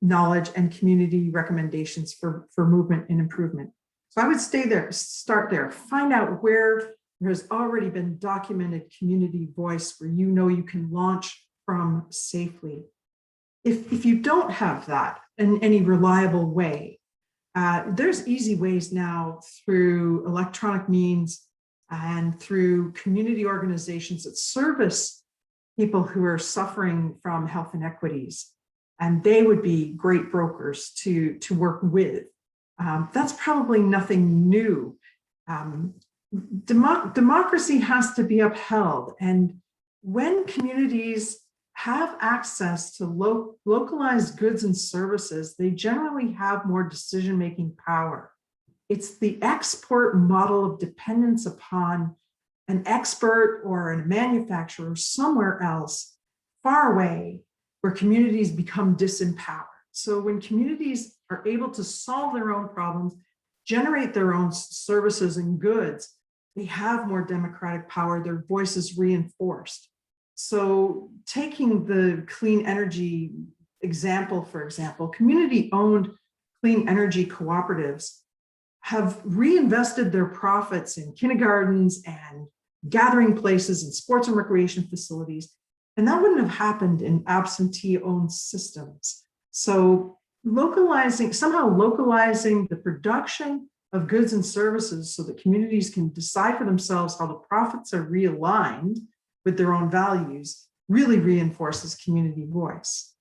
knowledge and community recommendations for movement and improvement. So I would start there, find out where there has already been documented community voice where you know you can launch from safely. If you don't have that in any reliable way, there's easy ways now through electronic means and through community organizations that service people who are suffering from health inequities. And they would be great brokers to work with. That's probably nothing new. Democracy has to be upheld. And when communities have access to localized goods and services, they generally have more decision-making power. It's the export model of dependence upon an expert or a manufacturer somewhere else, far away, where communities become disempowered. So when communities are able to solve their own problems, generate their own services and goods, they have more democratic power, their voice is reinforced. So taking the clean energy example, for example, community-owned clean energy cooperatives have reinvested their profits in kindergartens and gathering places and sports and recreation facilities. And that wouldn't have happened in absentee-owned systems. So somehow localizing the production of goods and services so that communities can decide for themselves how the profits are realigned with their own values really reinforces community voice.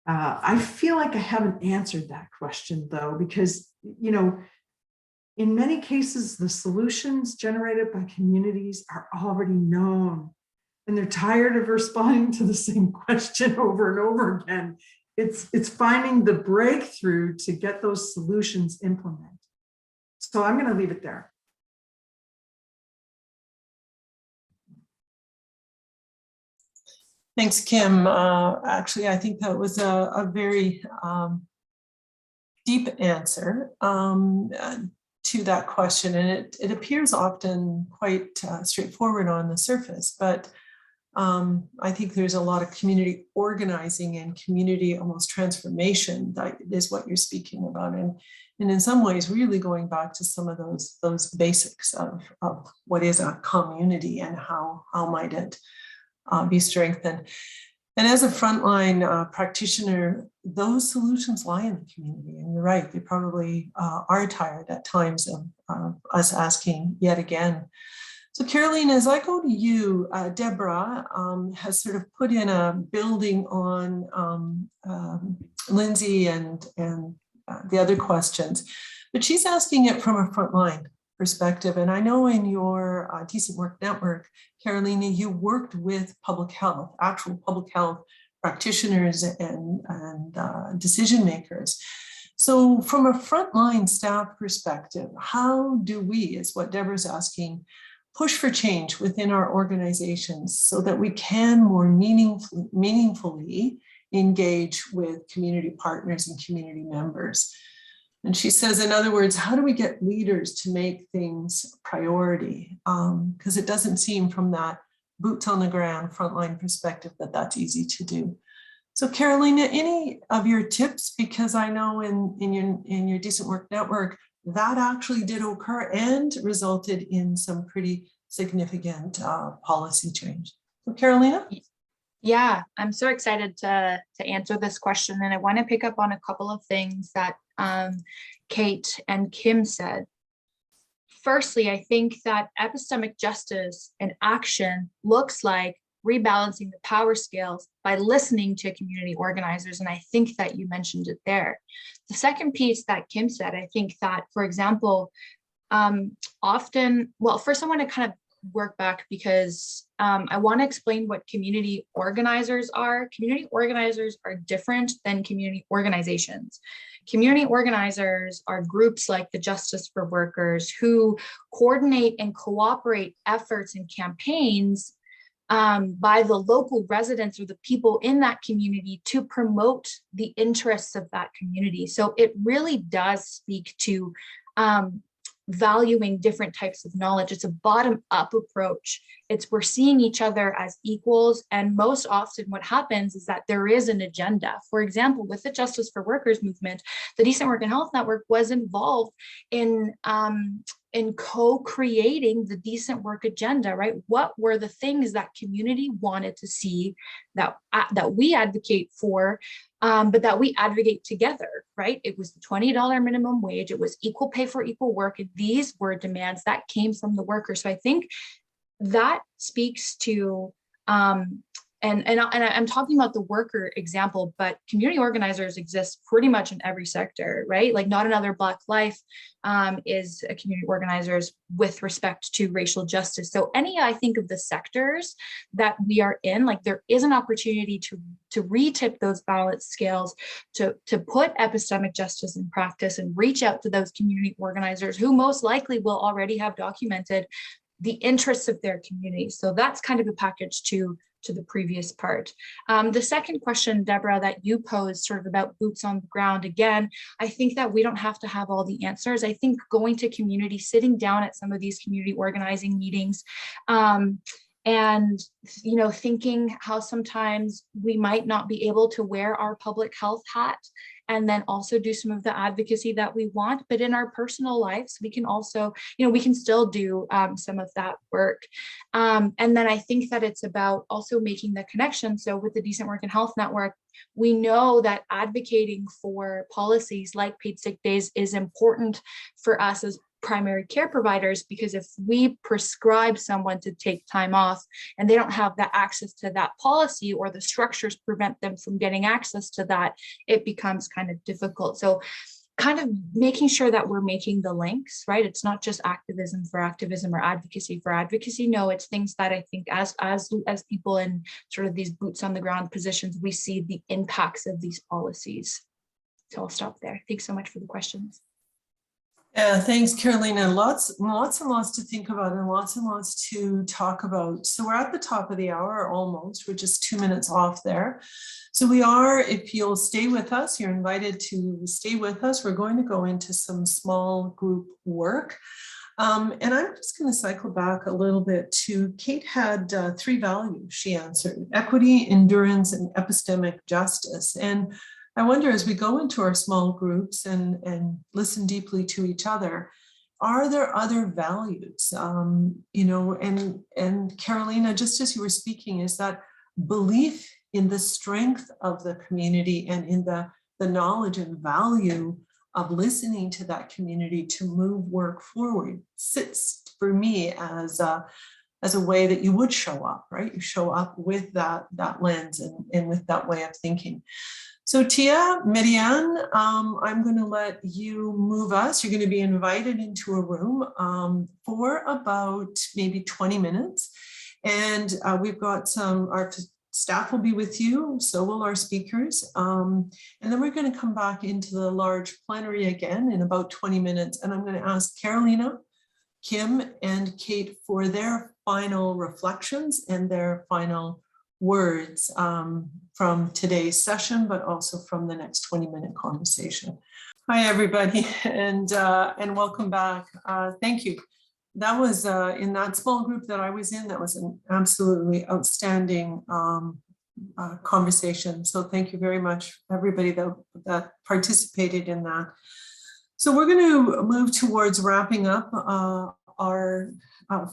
I feel like I haven't answered that question though, because, you know, in many cases, the solutions generated by communities are already known and they're tired of responding to the same question over and over again. It's finding the breakthrough to get those solutions implemented. So I'm going to leave it there. Thanks, Kim. Actually, I think that was a very deep answer to that question. And it appears often quite straightforward on the surface, but I think there's a lot of community organizing and community almost transformation that is what you're speaking about. And in some ways, really going back to some of those basics of what is a community and how might it be strengthened. And as a frontline practitioner, those solutions lie in the community. And you're right, they probably are tired at times of us asking yet again. So Carolina, as I go to you, Deborah has sort of put in a building on Lindsay and the other questions, but she's asking it from a frontline perspective. And I know in your Decent Work Network, Carolina, you worked with public health, actual public health practitioners and decision makers. So from a frontline staff perspective, how do we, is what Deborah's asking, push for change within our organizations so that we can more meaningfully engage with community partners and community members? And she says, in other words, how do we get leaders to make things a priority? Because it doesn't seem from that boots on the ground frontline perspective that that's easy to do. So Carolina, any of your tips? Because I know in your Decent Work Network, that actually did occur and resulted in some pretty significant policy change. So Carolina? Yeah, I'm so excited to answer this question. And I want to pick up on a couple of things that Kate and Kim said. Firstly, I think that epistemic justice in action looks like rebalancing the power scales by listening to community organizers. And I think that you mentioned it there. The second piece that Kim said, I think that, for example, often, well, first I want to kind of work back because I want to explain what community organizers are. Community organizers are different than community organizations. Community organizers are groups like the Justice for Workers who coordinate and cooperate efforts and campaigns by the local residents or the people in that community to promote the interests of that community. So it really does speak to valuing different types of knowledge. It's a bottom-up approach. We're seeing each other as equals. And most often what happens is that there is an agenda. For example, with the Justice for Workers movement, the Decent Work and Health Network was involved in co-creating the decent work agenda, right? What were the things that community wanted to see that we advocate for, but that we advocate together, right? It was the $20 minimum wage, it was equal pay for equal work, and these were demands that came from the workers. So I think that speaks to, and I'm talking about the worker example, but community organizers exist pretty much in every sector, right? Like Not Another Black Life is a community organizers with respect to racial justice. So I think of the sectors that we are in, like there is an opportunity to retip those balance scales, to put epistemic justice in practice and reach out to those community organizers who most likely will already have documented the interests of their community. So that's kind of a package to the previous part. The second question, Deborah, that you posed sort of about boots on the ground, again, I think that we don't have to have all the answers. I think going to community, sitting down at some of these community organizing meetings, and thinking how sometimes we might not be able to wear our public health hat and then also do some of the advocacy that we want, but in our personal lives, we can also, we can still do some of that work. And then I think that it's about also making the connection. So with the Decent Work and Health Network, we know that advocating for policies like paid sick days is important for us as primary care providers, because if we prescribe someone to take time off and they don't have the access to that policy, or the structures prevent them from getting access to that, it becomes kind of difficult. So kind of making sure that we're making the links, right? It's not just activism for activism or advocacy for advocacy. No, it's things that I think as people in sort of these boots on the ground positions, we see the impacts of these policies. So I'll stop there. Thanks so much for the questions. Yeah, thanks, Carolina. Lots and lots to think about, and lots to talk about. So we're at the top of the hour almost. We're just 2 minutes off there. So we are, if you'll stay with us, you're invited to stay with us. We're going to go into some small group work. And I'm just going to cycle back a little bit to, Kate had 3 values she answered: equity, endurance, and epistemic justice. And I wonder, as we go into our small groups and listen deeply to each other, are there other values? And Carolina, just as you were speaking, is that belief in the strength of the community and in the knowledge and value of listening to that community to move work forward sits for me as a way that you would show up, right? You show up with that lens and with that way of thinking. So Tia, Marianne, I'm going to let you move us. You're going to be invited into a room for about maybe 20 minutes. And we've got our staff will be with you, so will our speakers. And then we're going to come back into the large plenary again in about 20 minutes. And I'm going to ask Carolina, Kim, and Kate for their final reflections and their final words from today's session, but also from the next 20-minute conversation. Hi, everybody, and welcome back. Thank you. That was in that small group that I was in, that was an absolutely outstanding conversation. So thank you very much, everybody that participated in that. So we're going to move towards wrapping up our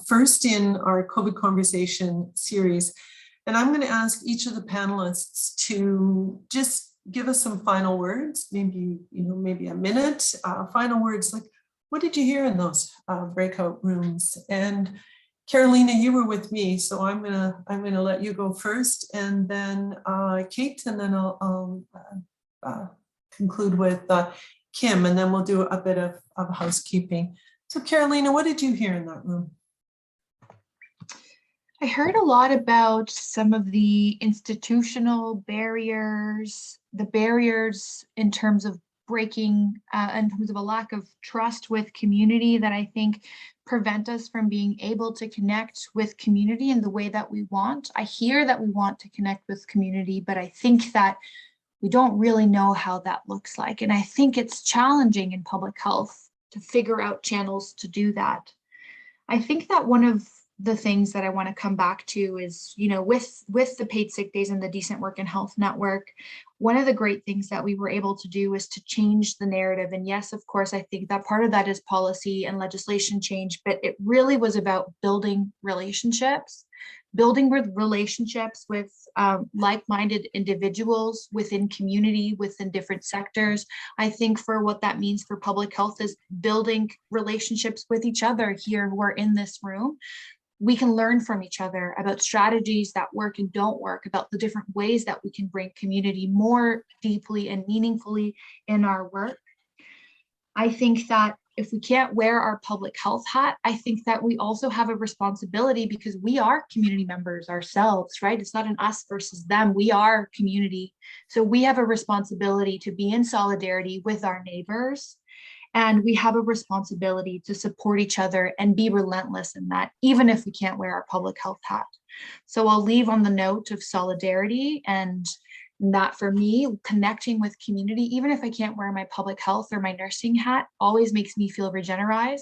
first in our COVID conversation series. And I'm going to ask each of the panelists to just give us some final words, maybe a minute, final words, like, what did you hear in those breakout rooms? And Carolina, you were with me, so I'm gonna let you go first, and then Kate, and then I'll conclude with Kim, and then we'll do a bit of housekeeping. So Carolina, what did you hear in that room? I heard a lot about some of the institutional barriers, the barriers in terms of breaking, in terms of a lack of trust with community that I think prevent us from being able to connect with community in the way that we want. I hear that we want to connect with community, but I think that we don't really know how that looks like. And I think it's challenging in public health to figure out channels to do that. I think that one of the things that I want to come back to is, with the paid sick days and the Decent Work and Health Network, one of the great things that we were able to do is to change the narrative. And yes, of course, I think that part of that is policy and legislation change, but it really was about building relationships with like-minded individuals within community, within different sectors. I think for what that means for public health is building relationships with each other here who are in this room. We can learn from each other about strategies that work and don't work, about the different ways that we can bring community more deeply and meaningfully in our work. I think that if we can't wear our public health hat, I think that we also have a responsibility because we are community members ourselves, right? It's not an us versus them. We are community. So we have a responsibility to be in solidarity with our neighbors. And we have a responsibility to support each other and be relentless in that, even if we can't wear our public health hat. So I'll leave on the note of solidarity, and that for me, connecting with community, even if I can't wear my public health or my nursing hat, always makes me feel I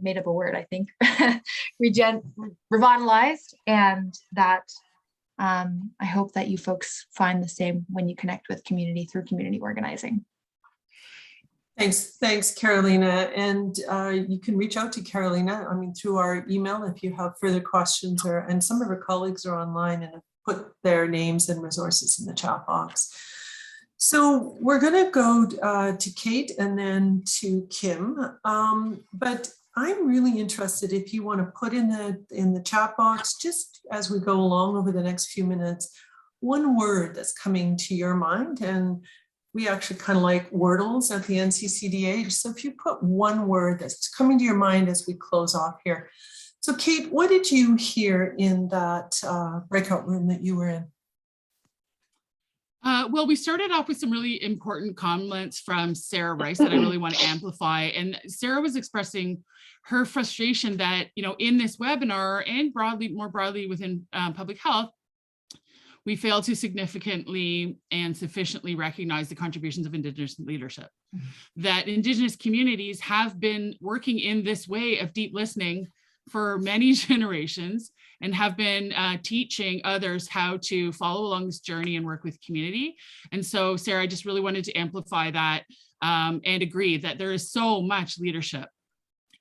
made up a word, I think, revitalized. And that I hope that you folks find the same when you connect with community through community organizing. Thanks, Carolina. And you can reach out to Carolina, through our email if you have further questions, and some of her colleagues are online and have put their names and resources in the chat box. So we're going to go to Kate and then to Kim. But I'm really interested if you want to put in the chat box, just as we go along over the next few minutes, one word that's coming to your mind. And we actually kind of like wordles at the NCCDH. So if you put one word that's coming to your mind as we close off here. So Kate, what did you hear in that breakout room that you were in? Well, we started off with some really important comments from Sarah Rice that I really want to amplify. And Sarah was expressing her frustration that, in this webinar and more broadly within public health, we fail to significantly and sufficiently recognize the contributions of Indigenous leadership. That Indigenous communities have been working in this way of deep listening for many generations and have been teaching others how to follow along this journey and work with community. And so, Sarah, I just really wanted to amplify that and agree that there is so much leadership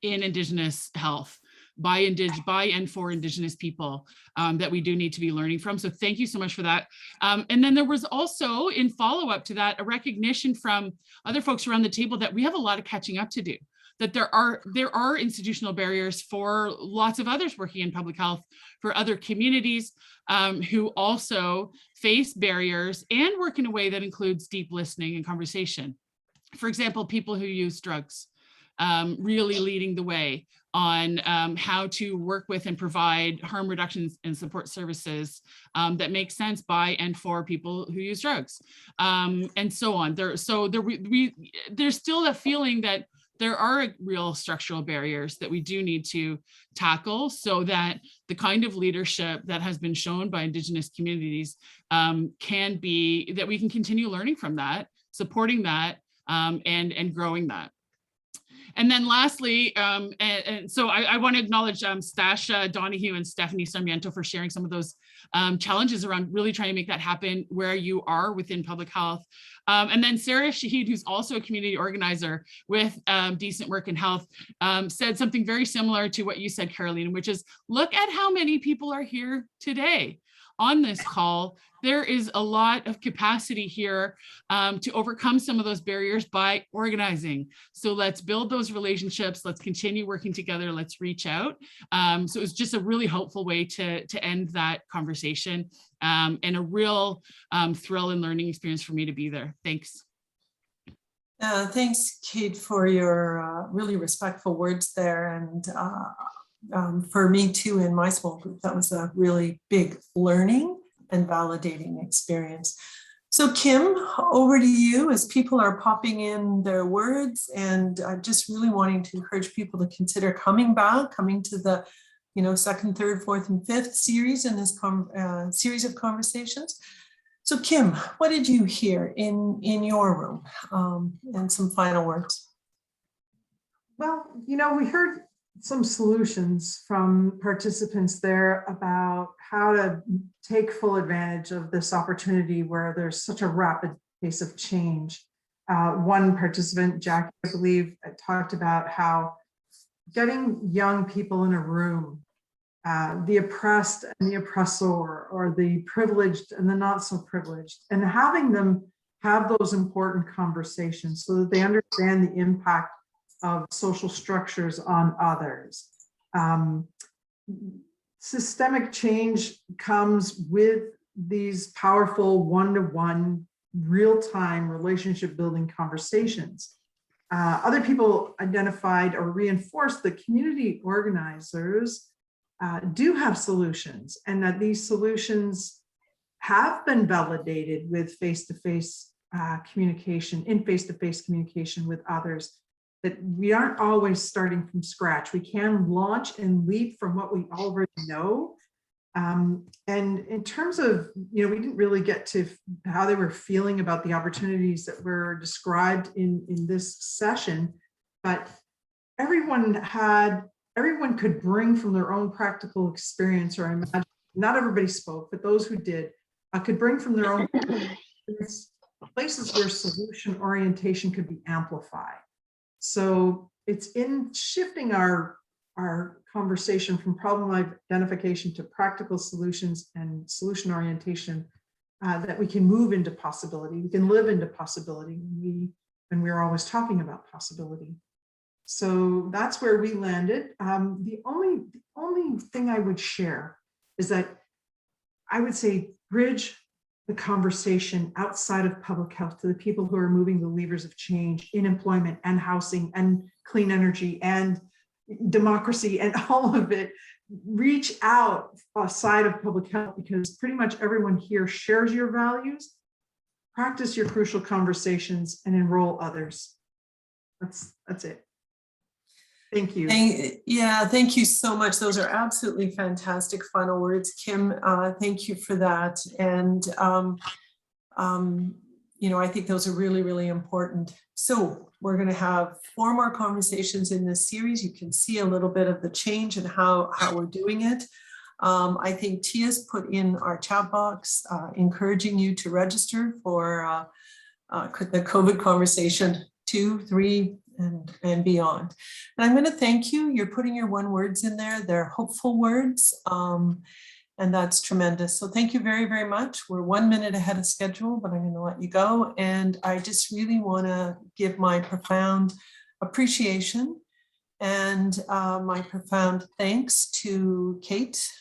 in Indigenous health by and for Indigenous people that we do need to be learning from. So thank you so much for that. And then there was also, in follow-up to that, a recognition from other folks around the table that we have a lot of catching up to do, that there are institutional barriers for lots of others working in public health, for other communities who also face barriers and work in a way that includes deep listening and conversation. For example, people who use drugs, really leading the way on how to work with and provide harm reduction and support services that make sense by and for people who use drugs, and so on. There's still a feeling that there are real structural barriers that we do need to tackle so that the kind of leadership that has been shown by Indigenous communities can be, that we can continue learning from that, supporting that, and growing that. And then lastly, so I want to acknowledge Stasha Donahue and Stephanie Sarmiento for sharing some of those challenges around really trying to make that happen where you are within public health. And then Sarah Shahid, who's also a community organizer with Decent Work and Health, said something very similar to what you said, Carolina, which is, look at how many people are here today on this call. There is a lot of capacity here to overcome some of those barriers by organizing. So let's build those relationships. Let's continue working together. Let's reach out. So it was just a really helpful way to end that conversation, and a real thrill and learning experience for me to be there. Thanks. Thanks, Kate, for your really respectful words there. And for me too, in my small group, that was a really big learning and validating experience. So Kim, over to you as people are popping in their words, and just really wanting to encourage people to consider coming to the second, third, fourth, and fifth series in this series of conversations. So Kim, what did you hear in your room? And some final words. Well, we heard some solutions from participants there about how to take full advantage of this opportunity where there's such a rapid pace of change. One participant, Jackie, I believe, talked about how getting young people in a room, the oppressed and the oppressor, or the privileged and the not so privileged, and having them have those important conversations so that they understand the impact of social structures on others. Systemic change comes with these powerful one-to-one, real-time relationship building conversations. Other people identified or reinforced that community organizers do have solutions, and that these solutions have been validated with face-to-face communication, in face-to-face communication with others, that we aren't always starting from scratch. We can launch and lead from what we already know. And in terms of, we didn't really get to how they were feeling about the opportunities that were described in this session, but everyone could bring from their own practical experience, or I imagine not everybody spoke, but those who did could bring from their own experience places where solution orientation could be amplified. So it's in shifting our conversation from problem identification to practical solutions and solution orientation that we can move into possibility. We can live into possibility when we're always talking about possibility. So that's where we landed. The only thing I would share is that I would say bridge the conversation outside of public health to the people who are moving the levers of change in employment and housing and clean energy and democracy and all of it. Reach out outside of public health, because pretty much everyone here shares your values. Practice your crucial conversations and enroll others. That's it. Thank you. Thank you so much. Those are absolutely fantastic final words, Kim. Thank you for that. And, I think those are really, really important. So we're going to have 4 more conversations in this series. You can see a little bit of the change and how we're doing it. I think Tia's put in our chat box, encouraging you to register for the COVID conversation 2, 3, and beyond. And I'm going to thank you. You're putting your 1 words in there. They're hopeful words. And that's tremendous. So thank you very, very much. We're 1 minute ahead of schedule, but I'm going to let you go. And I just really want to give my profound appreciation and my profound thanks to Kate,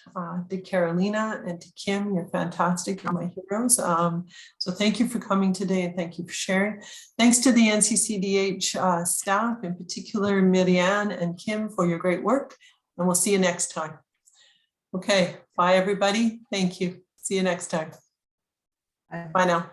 to Carolina, and to Kim. You're fantastic. You're my heroes. So thank you for coming today, and thank you for sharing. Thanks to the NCCDH staff, in particular, Miriam and Kim, for your great work. And we'll see you next time. Okay, bye everybody. Thank you. See you next time. Bye now.